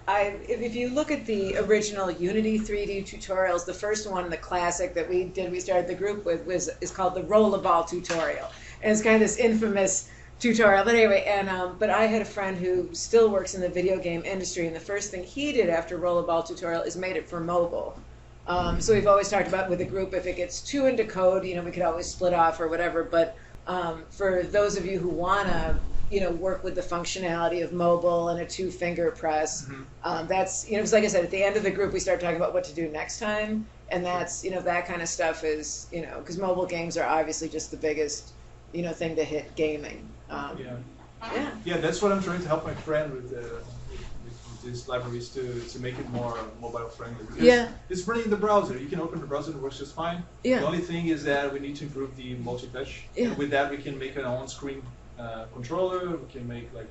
if you look at the original Unity 3D tutorials, the first one, the classic that we started the group with, is called the Rollerball tutorial, and it's kind of this infamous tutorial. But anyway, but I had a friend who still works in the video game industry, and the first thing he did after Rollerball tutorial is made it for mobile. So we've always talked about with the group, if it gets too into code, we could always split off or whatever. But for those of you who wanna work with the functionality of mobile and a 2-finger press. That's, because like I said, at the end of the group, we start talking about what to do next time. And that's, that kind of stuff is, because mobile games are obviously just the biggest, thing to hit gaming. Yeah. Yeah. Yeah, that's what I'm trying to help my friend with these libraries to make it more mobile friendly. Because Yeah. it's running in the browser. You can open the browser, it works just fine. Yeah. The only thing is that we need to improve the multi-touch. Yeah. And with that, we can make an on-screen controller. We can make like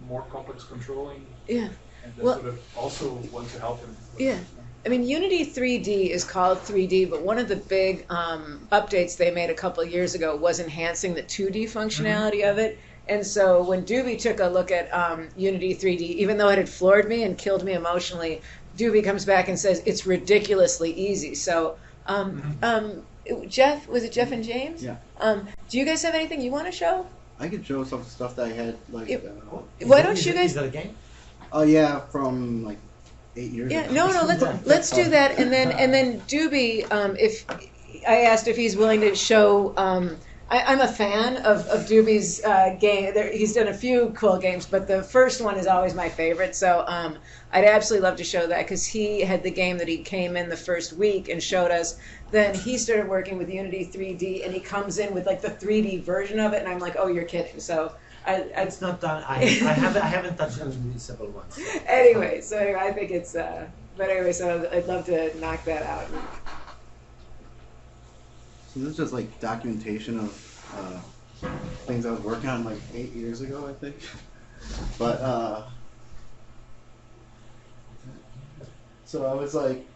more complex controlling. Yeah. And that's Well- sort of also want to help him. with Yeah. this. I mean, Unity 3D is called 3D, but one of the big updates they made a couple of years ago was enhancing the 2D functionality of it. And so when Doobie took a look at Unity 3D, even though it had floored me and killed me emotionally, Doobie comes back and says it's ridiculously easy. So, Jeff, was it Jeff and James? Yeah. Do you guys have anything you want to show? I could show some stuff that I had, like, Why don't you Is guys? that a game? oh yeah, from like 8 years Yeah, ago. no, let's do that, and then Doobie, if I asked if he's willing to show. I'm a fan of Doobie's game. He's done a few cool games, but the first one is always my favorite. So I'd absolutely love to show that because he had the game that he came in the first week and showed us. Then he started working with Unity 3D, and he comes in with like the 3D version of it, and I'm like, oh, you're kidding. So It's not done. I haven't touched unreleasable ones. So. anyway, I think it's. But anyway, so I'd love to knock that out. So this is just like documentation of things I was working on like 8 years ago, I think. But so I was like,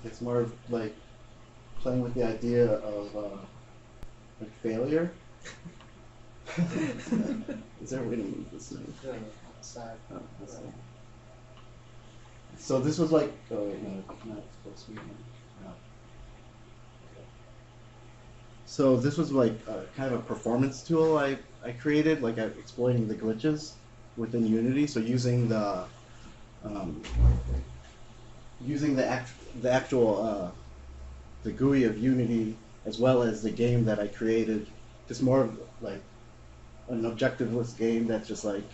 it's more of like playing with the idea of like failure. Is there a way to move this thing? Oh, that's it. So this was like, oh wait, no, not supposed to be. No. So this was like kind of a performance tool I created, like exploiting the glitches within Unity. So using the actual the GUI of Unity as well as the game that I created, just more of like an objectiveless game that's just like,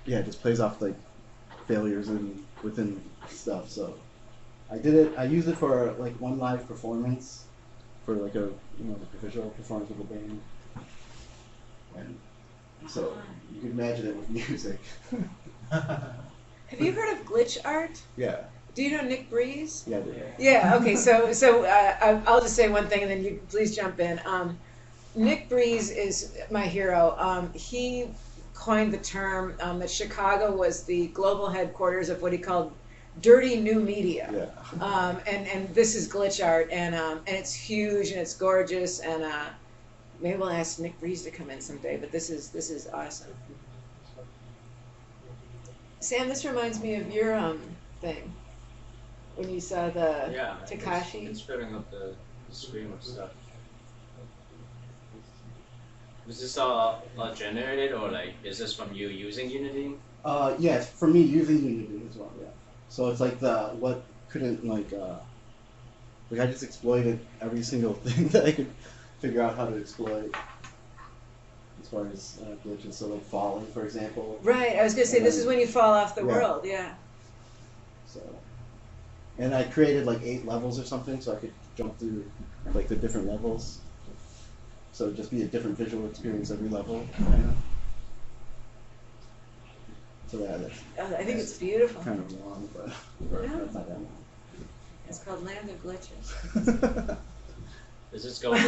yeah, it just plays off like failures and within stuff. So I did it. I used it for like one live performance for like a like a visual performance of the band, and so you can imagine it with music. Have you heard of glitch art? Yeah, Do you know Nick Breeze? yeah, I did. Yeah. Okay. So I'll just say one thing, and then you please jump in. Nick Breeze is my hero. He coined the term that Chicago was the global headquarters of what he called dirty new media. Yeah. And this is glitch art, and it's huge and it's gorgeous, and maybe we'll ask Nick Breeze to come in someday. But this is awesome. Sam, this reminds me of your thing when you saw the Yeah, Takashi. It's filling up the screen with stuff. Was this all generated, or like is this from you using Unity? Yeah, it's for me using Unity as well. Yeah. So it's like what couldn't like I just exploited every single thing that I could figure out how to exploit. As far as glitches, so like falling, for example. Right. I was gonna say this is when you fall off the Yeah. world. Yeah. So, and I created like 8 levels or something, so I could jump through like the different levels. So it'd just be a different visual experience every level. So yeah, that's I think it's beautiful. kind of long, but Yeah. that's not that long. It's called Land of Glitches. Is this going?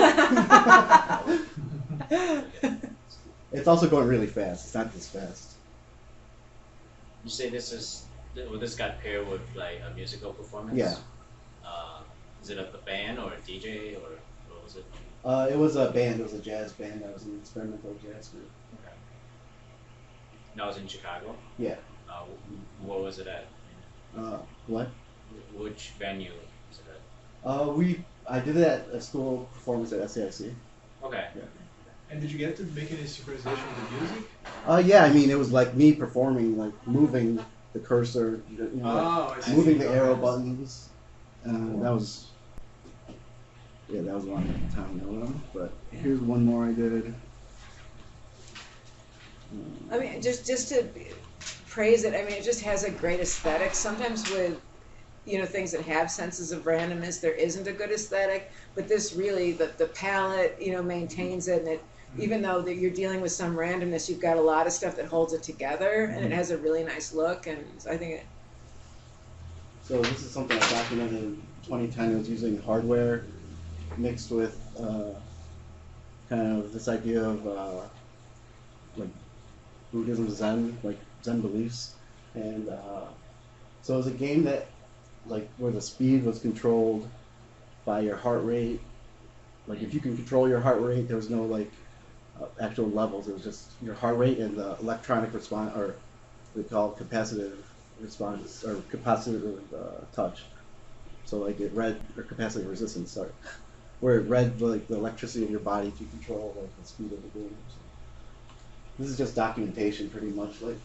It's also going really fast. It's not this fast. You say this got paired with like a musical performance? Yeah. Is it a band or a DJ or what was it? It was a band. It was a jazz band. That was an experimental jazz group. Okay. That was in Chicago? Yeah. What was it at? What? Which venue was it at? I did it at a school performance at SAIC. Okay. Yeah. And did you get to make any synchronization with the music? Yeah, I mean, it was like me performing, like moving the cursor, I see. moving the arrow buttons. That was a long time ago. But here's one more I did. I mean, just to praise it. I mean, it just has a great aesthetic. Sometimes with things that have senses of randomness, there isn't a good aesthetic. But this really, the palette, maintains it, and even though that you're dealing with some randomness, you've got a lot of stuff that holds it together, and it has a really nice look. And so I think So this is something I documented in 2010. It was using hardware mixed with kind of this idea of like Buddhism, Zen, like Zen beliefs, and so it was a game that like where the speed was controlled by your heart rate. Like if you can control your heart rate, there was no like actual levels. It was just your heart rate and the electronic response, or they call it capacitive response or capacitive touch. So like it read, or capacitive resistance, sorry, where it read like the electricity of your body to control like the speed of the game. So this is just documentation, pretty much. Like,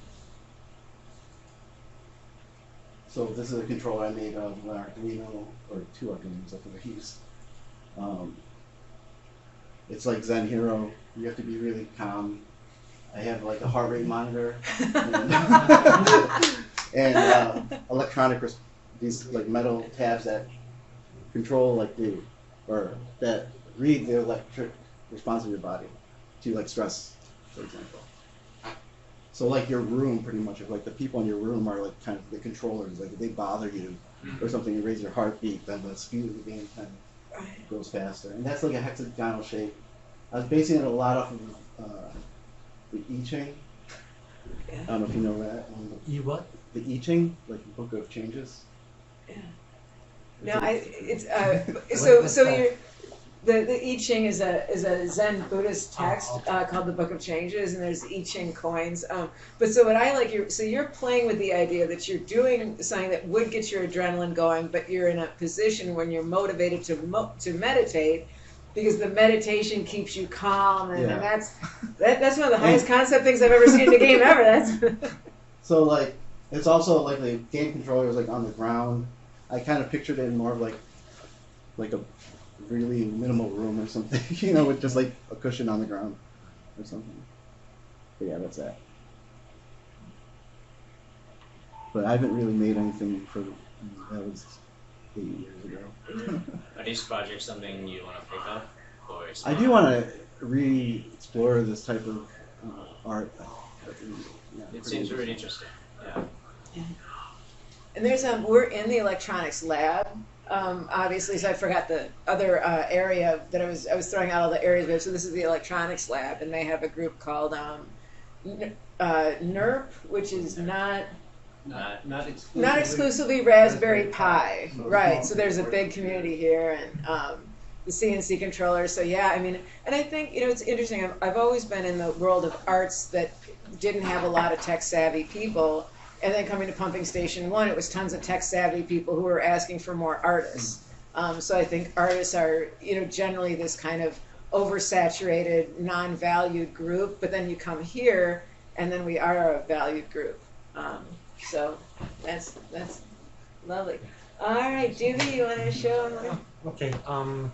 so this is a controller I made of an Arduino, or two Arduinos I think I used. It's like Zen Hero. You have to be really calm. I have like a heart rate monitor and electronic, these like metal tabs that control like that read the electric response of your body to like stress, for example. So like your room, pretty much, if like the people in your room are like kind of the controllers, like if they bother you or something, you raise your heartbeat, then the speed of the game kind of goes faster. And that's like a hexagonal shape. I was basing it a lot off of the I Ching. Yeah. I don't know if you know that. What? The I Ching, like the Book of Changes. yeah. No, it's What's so that? you're. The I Ching is a Zen Buddhist text called the Book of Changes, and there's I Ching coins. But so what I like, you're playing with the idea that you're doing something that would get your adrenaline going, but you're in a position when you're motivated to meditate, because the meditation keeps you calm, and, Yeah. and that's one of the highest concept things I've ever seen in a game ever. That's So like, it's also like the game controller is like on the ground. I kind of pictured it in more of like a really minimal room or something, you know, with just like a cushion on the ground or something. But yeah, that's that. But I haven't really made anything for, that was 8 years ago. Are these projects something you want to pick up? Or I explore? do want to re-explore this type of art. Yeah, It pretty seems really interesting. interesting. Yeah. And there's we're in the electronics lab, obviously. So I forgot the other area that I was throwing out all the areas. So this is the electronics lab, and they have a group called NERP, which is not exclusively Raspberry Pi, right? So there's a big community here, and the CNC controllers. So yeah, I mean, and I think it's interesting. I've always been in the world of arts that didn't have a lot of tech savvy people. And then coming to Pumping Station 1, it was tons of tech-savvy people who were asking for more artists. So I think artists are, generally this kind of oversaturated, non-valued group. But then you come here, and then we are a valued group. So that's lovely. All right, Doogie, you want to show them? Okay. I'm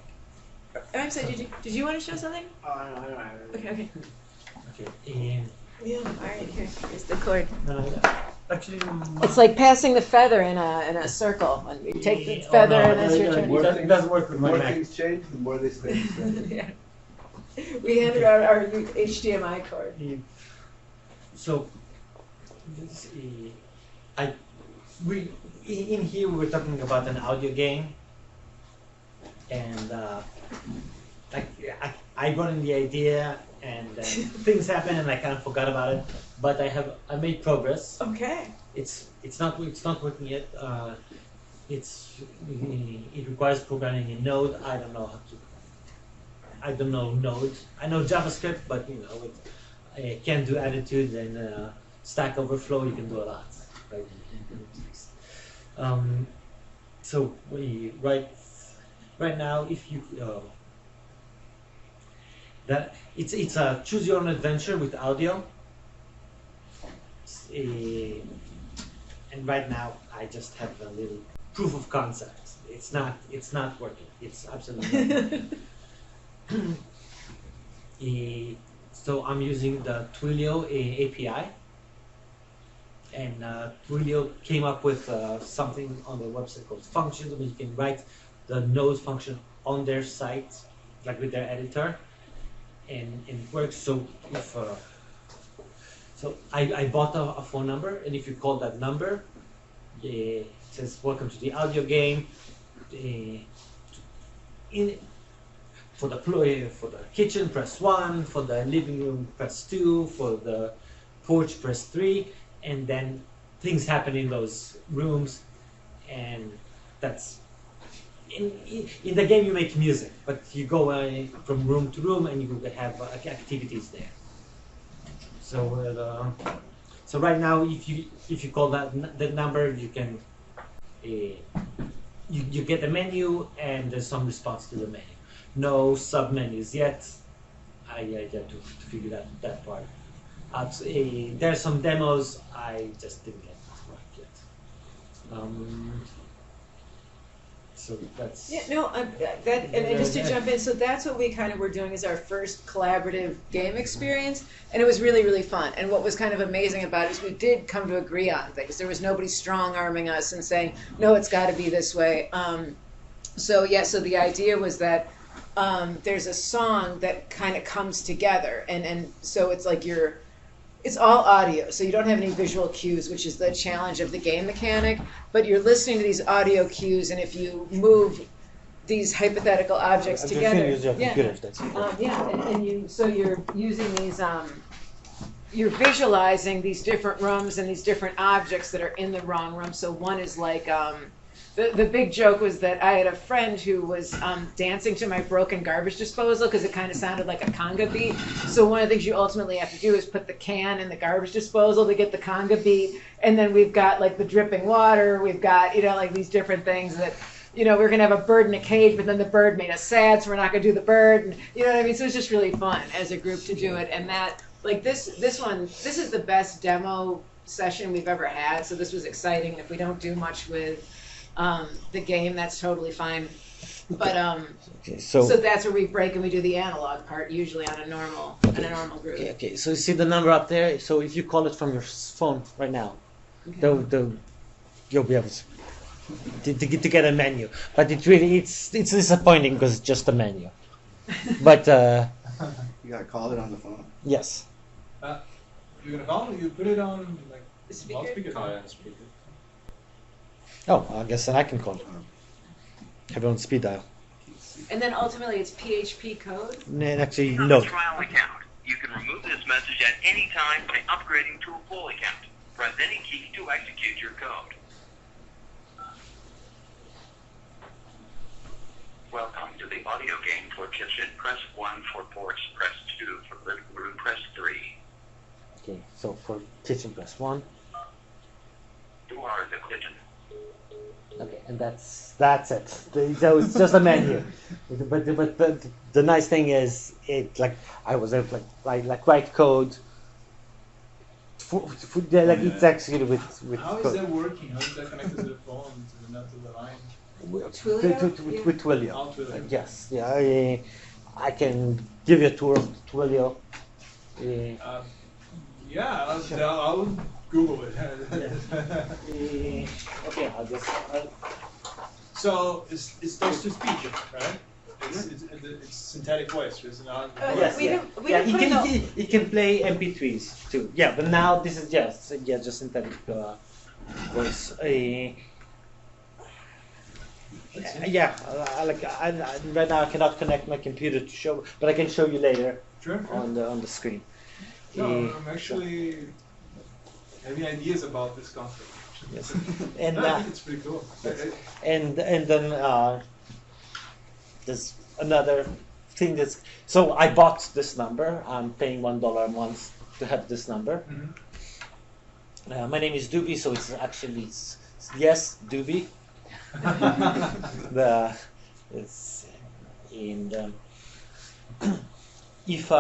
sorry. Did you want to show something? I don't have it. Okay. Okay. Yeah. All right. Here's the cord. No, actually, It's like passing the feather in a circle. When you take the feather, and that's your turn. It doesn't work with The my more Mac. things change, the more they stay the same. Yeah. We handed out our new HDMI cord. So, this, in here we were talking about an audio game, and I brought in the idea, and things happened, and I kind of forgot about it. But I made progress. Okay. It's not working yet. It requires programming in Node. I don't know how to. I don't know Node. I know JavaScript, but I can't do Attitude and Stack Overflow. You can do a lot, right? So right now, if you that it's a choose your own adventure with audio. And right now I just have a little proof of concept. It's not working. It's absolutely not working. So I'm using the Twilio API, and Twilio came up with something on the website called functions, where you can write the Node function on their site, like with their editor, and it works. So if so I bought a phone number, and if you call that number, it says welcome to the audio game. In for the kitchen, press 1. For the living room, press 2. For the porch, press 3. And then things happen in those rooms, and that's in the game you make music, but you go from room to room and you have activities there. So right now, if you call that number, you can you get a menu, and there's some response to the menu. No sub menus yet. I have to figure that part out. There's some demos. I just didn't get to work yet. So that's and just to jump in, so that's what we kind of were doing as our first collaborative game experience, and it was really, really fun. And what was kind of amazing about it is we did come to agree on things. There was nobody strong arming us and saying, no, it's got to be this way. So the idea was that there's a song that kind of comes together, and so it's like it's all audio, so you don't have any visual cues, which is the challenge of the game mechanic, but you're listening to these audio cues, and if you move these hypothetical objects together, you're using these, you're visualizing these different rooms and these different objects that are in the wrong room. So one is like, the big joke was that I had a friend who was dancing to my broken garbage disposal because it kind of sounded like a conga beat. So one of the things you ultimately have to do is put the can in the garbage disposal to get the conga beat. And then we've got like the dripping water. We've got, like these different things that, we're going to have a bird in a cage, but then the bird made us sad, so we're not going to do the bird. And, you know what I mean? So it's just really fun as a group to do it. And that, like this is the best demo session we've ever had. So this was exciting. If we don't do much with the game, that's totally fine, but so that's where we break and we do the analog part usually on a normal group. Okay, so you see the number up there. So if you call it from your phone right now, you'll be able to get a menu. But it's disappointing because it's just a menu. But you gotta call it on the phone. Yes. You're gonna call it. You put it on like Speaker? loudspeaker. Oh, yeah, speaker. Oh, I guess then I can call it. Have it on speed dial. And then ultimately it's PHP code. And actually, From no. a trial account. You can remove this message at any time by upgrading to a full account. Press any key to execute your code. Welcome to the audio game for kitchen. Press 1 for porch. Press 2 for living room. Press 3. Okay, so for kitchen, press 1. You are the kitchen. Okay, and that's it. So it's just a menu. But the nice thing is, I was able to write code. It's executed with How code. is that working? How is that connected to the phone, to the line? With Twilio. Oh, Twilio. Yes, yeah. I can give you a tour of Twilio. I'll Google it. Okay, I'll just. So it's text to speech, right? It's synthetic voice, is it not? Yes, it can play MP3s too. Yeah, but now this is just synthetic voice. Right now I cannot connect my computer to show, but I can show you later Sure. on the screen. No, I'm actually having ideas about this concept. Yes. And I think it's pretty cool. and then there's another thing so I bought this number. I'm paying $1 a month to have this number. Mm-hmm. My name is Doobie, so it's actually yes, Doobie. If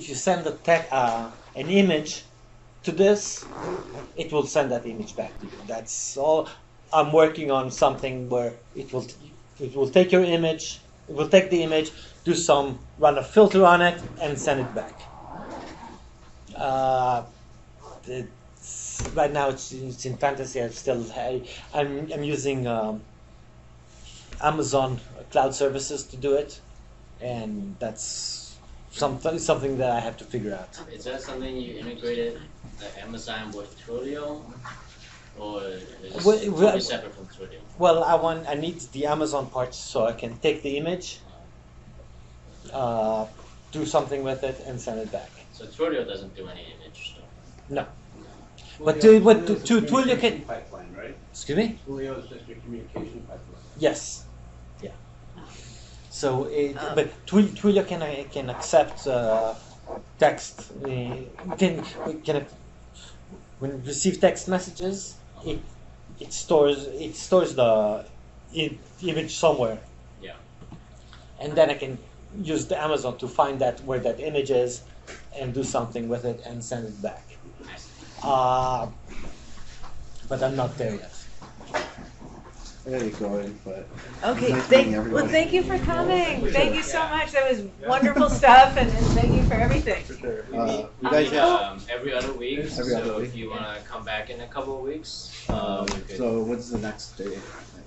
you send an image to this, it will send that image back to you. That's all. I'm working on something where it will take your image, it will take the image, run a filter on it, and send it back. Right now it's in fantasy. I'm using Amazon cloud services to do it, and that's something that I have to figure out. Is that something you integrated Amazon with Twilio, or is it totally separate from Twilio? Well, I need the Amazon part so I can take the image, do something with it, and send it back. So Twilio doesn't do any image stuff. No. But Twilio can. Pipeline, right? Excuse me? Twilio is just your communication pipeline. Yes. Yeah. So, but Twilio can accept text. Can when you receive text messages, it stores the image somewhere. Yeah. And then I can use the Amazon to find where that image is, and do something with it and send it back. But I'm not there yet. I gotta get going, but Okay, nice meeting everybody. well, thank you for coming. Thank you so much. That was wonderful stuff, and thank you for everything. For sure. We meet You guys have. every other week. Every other so week. if you want to come back in a couple of weeks, we could. So what's the next day?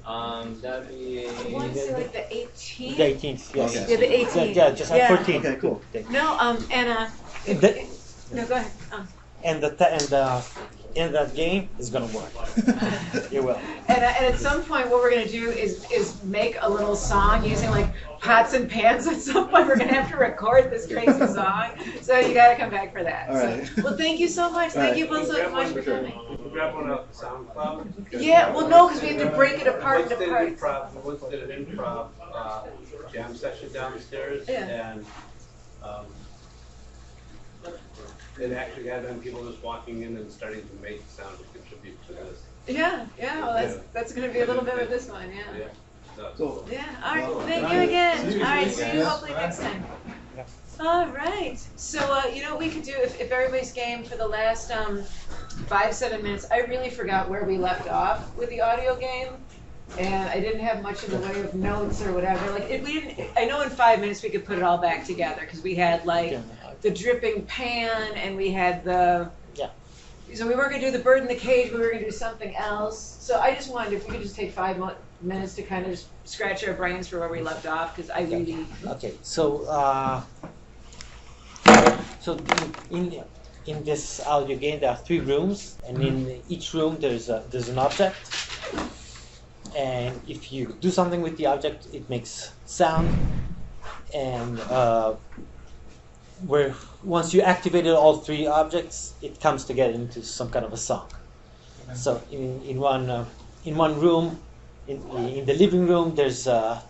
That'd be. I want to say like the 18th. The 18th, yes. Okay. Yeah, the 18th. Yeah, just Yeah. 14th. Okay, cool. No, Anna. The- No, go ahead. And in that game is gonna work. It will. And at some point, what we're gonna do is make a little song using like pots and pans. At some point, we're gonna have to record this crazy song. So you gotta come back for that. All right. So, well, thank you so much. All Thank right. you both so much for Sure. coming. Grab one off the SoundCloud. Yeah. Well, no, because we have to break it apart Once into did an parts. improv, once did an improv jam session downstairs, Yeah. and it actually had them people just walking in and starting to make sound to contribute to this. Yeah. Yeah. Well, that's gonna be a little bit of this one. Yeah. Yeah. So, Cool. Yeah. All right. Well, Thank all you right. again. See you All right. again, See you guys. hopefully next time. Yeah. All right. So you know what we could do if everybody's game for the last 5-7 minutes. I really forgot where we left off with the audio game, and I didn't have much in the way of notes or whatever. Like we didn't. I know in 5 minutes we could put it all back together because we had like the dripping pan and we had the. Yeah. So we weren't gonna do the bird in the cage. We were gonna do something else. So I just wanted if we could just take 5 minutes to kind of just scratch our brains for where we left off because I really. Okay. So in this audio game there are 3 rooms, and in each room there's an object. And if you do something with the object, it makes sound. And once you activated all 3 objects, it comes together into some kind of a song. So in one room, in the living room, there's water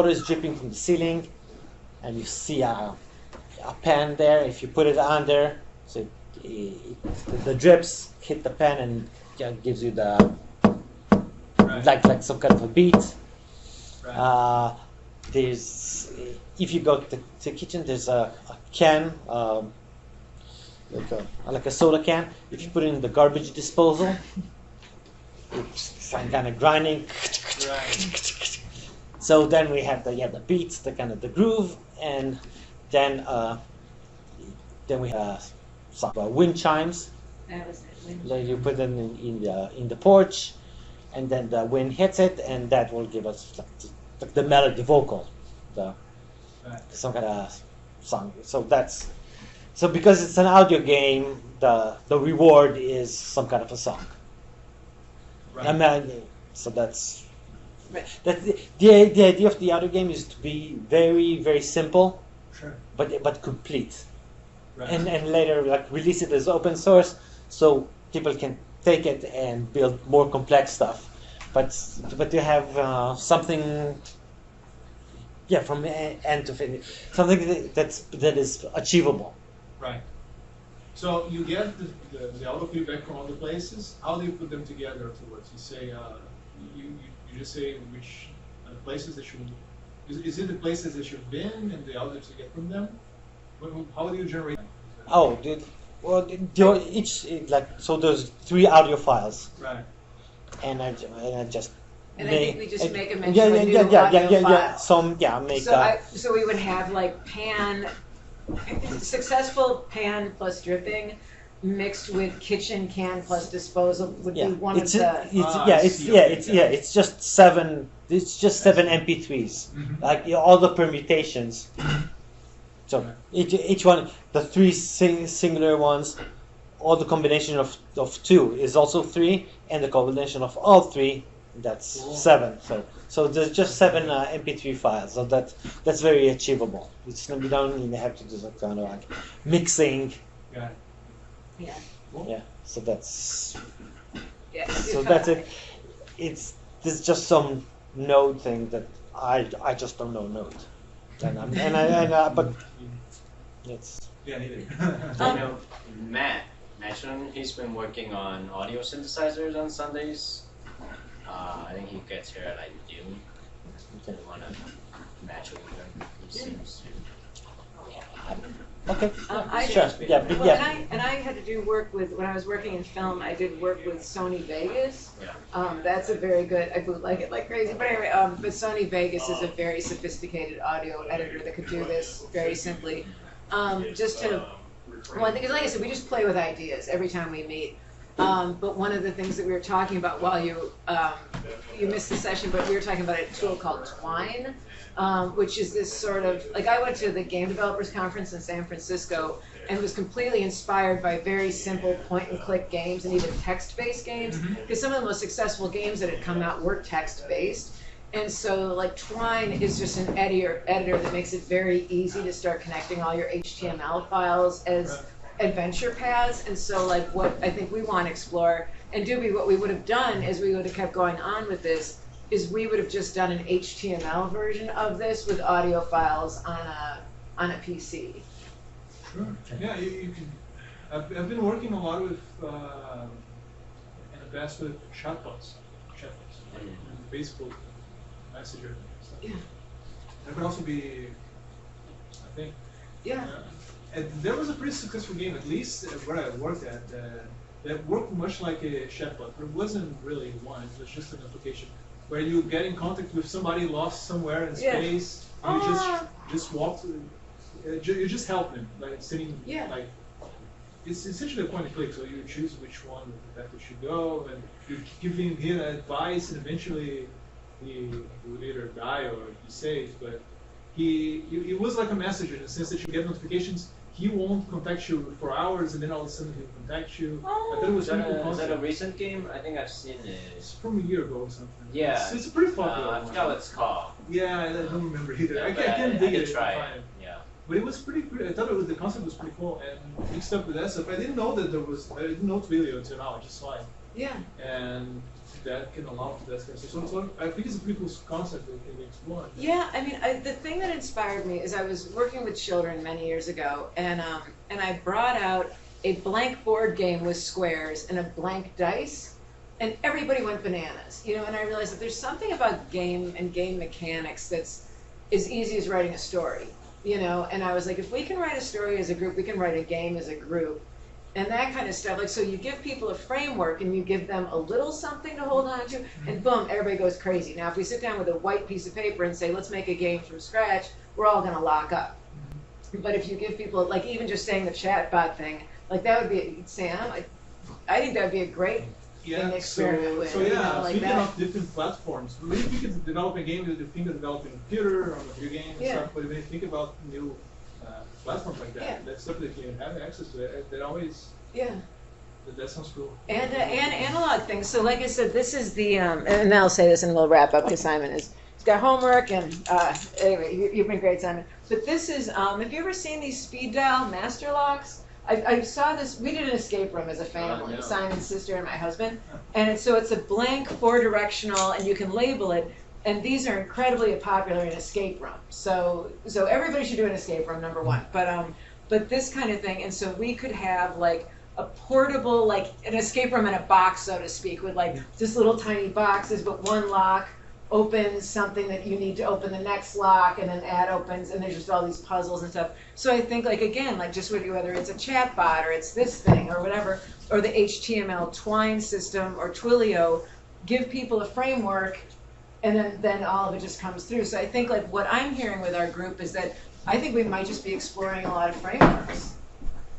is dripping from the ceiling, and you see a pan there. If you put it under, so the drips hit the pan and gives you the like some kind of a beat. Right. There's if you go to the kitchen, there's a can, like a soda can. If you put it in the garbage disposal, it's some kind of grinding. Right. So then we have the beats, the kind of the groove, and then we have some wind chimes. That was it. Then you put them in the porch, and then the wind hits it, and that will give us like the melody, vocal, some kind of song. So because it's an audio game, the reward is some kind of a song. Right. So that's the idea of the audio game is to be very, very simple, Sure. but complete. Right. And later like release it as open source so people can take it and build more complex stuff, but you have something from end to finish, something that is achievable. Right. So you get the audio feedback from other places. How do you put them together afterwards? You say you just say which places they should. Is it the places they should been and the audios you get from them? How do you generate? Oh, so there's 3 audio files, Right. and I just. And I think we just make a mention Yeah, of a new audio file. So we would have like successful pan plus dripping mixed with kitchen can plus disposal would be one of the. It's just 7 it's just 7 MP3s, like all the permutations. So each one, the 3 singular ones, or the combination of 2 is also 3, and the combination of all 3, that's 7. So there's just 7 MP3 files. So that's very achievable. We don't even have to do some kind of like mixing. Yeah. Yeah. Yeah. So that's. Yeah. So that's it. There's just some Node thing that I just don't know Node, but it's. Yeah, neither. I know Matt mentioned he's been working on audio synthesizers on Sundays. I think he gets here at like June. Do you want to match with him? He seems. Okay. I Sure. did, Yeah. well, Yeah. and I had to do work with, when I was working in film, I did work with Sony Vegas. Yeah. That's a very good, I bootleg it like crazy, but anyway, but Sony Vegas is a very sophisticated audio editor that could do this very simply. Just to, well, I think, like I said, we just play with ideas every time we meet. But one of the things that we were talking about while you missed the session, but we were talking about a tool called Twine, which is this sort of, like I went to the Game Developers Conference in San Francisco and was completely inspired by very simple point-and-click games and even text-based games, because some of the most successful games that had come out were text-based. And so, like, Twine is just an editor that makes it very easy to start connecting all your HTML files as adventure paths. And so, like, what I think we want to explore, and Doobie, what we would have done is we would have kept going on with this, is we would have just done an HTML version of this with audio files on a PC. Sure. Yeah, you can. I've been working a lot with in the past with chatbots, like Facebook Messenger and stuff. Yeah. That could also be, I think. Yeah. And there was a pretty successful game, at least where I worked at, that worked much like a chatbot, but it wasn't really one. It was just an application where you get in contact with somebody lost somewhere in space. And you just walk. You just help them, like sitting. Yeah. Like it's essentially a point and click. So you choose which one the path should go, and you give him advice, and eventually he will either die or be saved. But he was like a messenger in the sense that you get notifications. He won't contact you for hours, and then all of a sudden he'll contact you. I thought it was Is that a recent game? I think I've seen it. It's from a year ago or something. Yeah. It's a pretty popular I one. forgot what it's called. Yeah, I don't remember either. Yeah, I can't dig it. try Find it. it. Yeah. But it was pretty. I thought the concept was pretty cool, and mixed up with that stuff. I didn't know that there was. I didn't know Twilio until now. I just saw it. Yeah. And that can allow for that kind of stuff. So I think it's a pretty cool concept that can be explored. Yeah, I mean, the thing that inspired me is I was working with children many years ago, and I brought out a blank board game with squares and a blank dice, and everybody went bananas, And I realized that there's something about game and game mechanics that's as easy as writing a story, And I was like, if we can write a story as a group, we can write a game as a group. And that kind of stuff, like, so you give people a framework and you give them a little something to hold on to, and boom, everybody goes crazy. Now, if we sit down with a white piece of paper and say, let's make a game from scratch, we're all going to lock up. But if you give people, like, even just saying the chatbot thing, like, that would be, Sam, I think that would be a great thing to experiment with. So yeah, like thinking that. of different platforms. Maybe we could develop a game that you think of developing a computer or a video game and stuff, but when you think about new platforms like that, that's stuff that you have access to. That always. Yeah. That sounds cool. And analog things. So, like I said, this is the and I'll say this and we'll wrap up because Simon he's got homework and anyway, you've been great, Simon. But this is have you ever seen these speed dial master locks? I saw this. We did an escape room as a family, No. Simon's sister and my husband, and it's a blank 4-directional, and you can label it. And these are incredibly popular in escape rooms. So everybody should do an escape room, number one. But this kind of thing, and so we could have like a portable, like an escape room in a box, so to speak, with like just little tiny boxes, but one lock opens something that you need to open the next lock, and then that opens, and there's just all these puzzles and stuff. So I think, like, again, like just whether it's a chat bot or it's this thing or whatever, or the HTML Twine system or Twilio, give people a framework, and then all of it just comes through. So I think, like, what I'm hearing with our group is that I think we might just be exploring a lot of frameworks.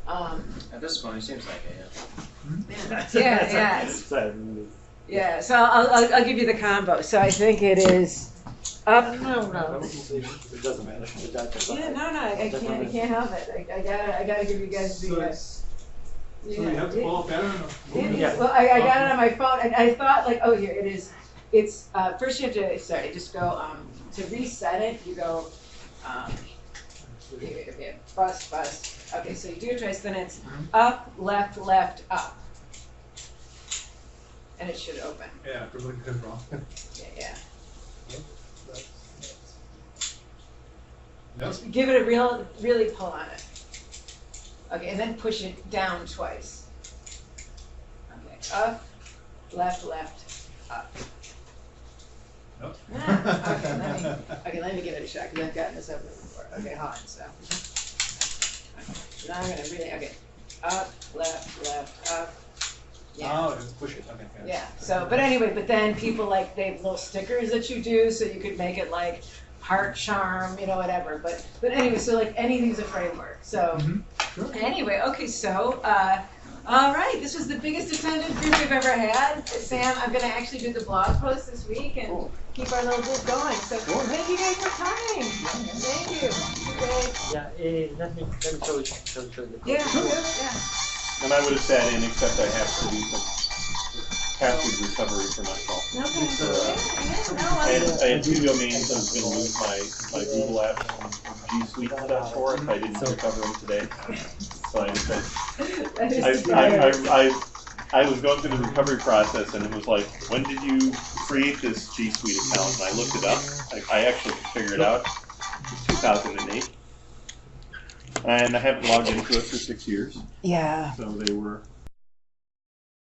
At this point, it seems like it. Yeah. Yeah, so I'll give you the combo. So I think it is up. No, it doesn't matter. Yeah, no, I can't help it. I gotta give you guys the. So you have to follow pattern. Yeah. Well, I got it on my phone, and I thought like, oh, here it is. It's first you have to just go to reset it. You go okay, bus. Okay, so you do it twice, then it's up, left, up, and it should open. Yeah, probably good wrong. Yeah. Yes. Give it a really pull on it. Okay, and then push it down twice. Okay, up, left, up. Nope. Okay, let me give it a shot because I've gotten this open before. Okay, hold on. So now I'm gonna really up, left, up. Yeah. Oh, just push it. Okay. Yeah. So, but anyway, then people like they have little stickers that you do, so you could make it like heart charm, whatever. But anyway, so like anything's a framework. So anyway, okay, so all right, this was the biggest attended group we've ever had. Sam, I'm gonna actually do the blog post this week and keep our little group going. So thank you guys for coming. Thank you. Okay. Let me show you the code. Yeah. And I would have sat in, except I have to do some password recovery for myself. Okay. I had 2 domains. I was going to lose my Google Apps and G Suite stuff for it. I didn't recover them today. So I was going through the recovery process, and it was like, when did you create this G Suite account? And I looked it up. I actually figured it out. It was 2008. And I haven't logged into it for 6 years. Yeah. So they were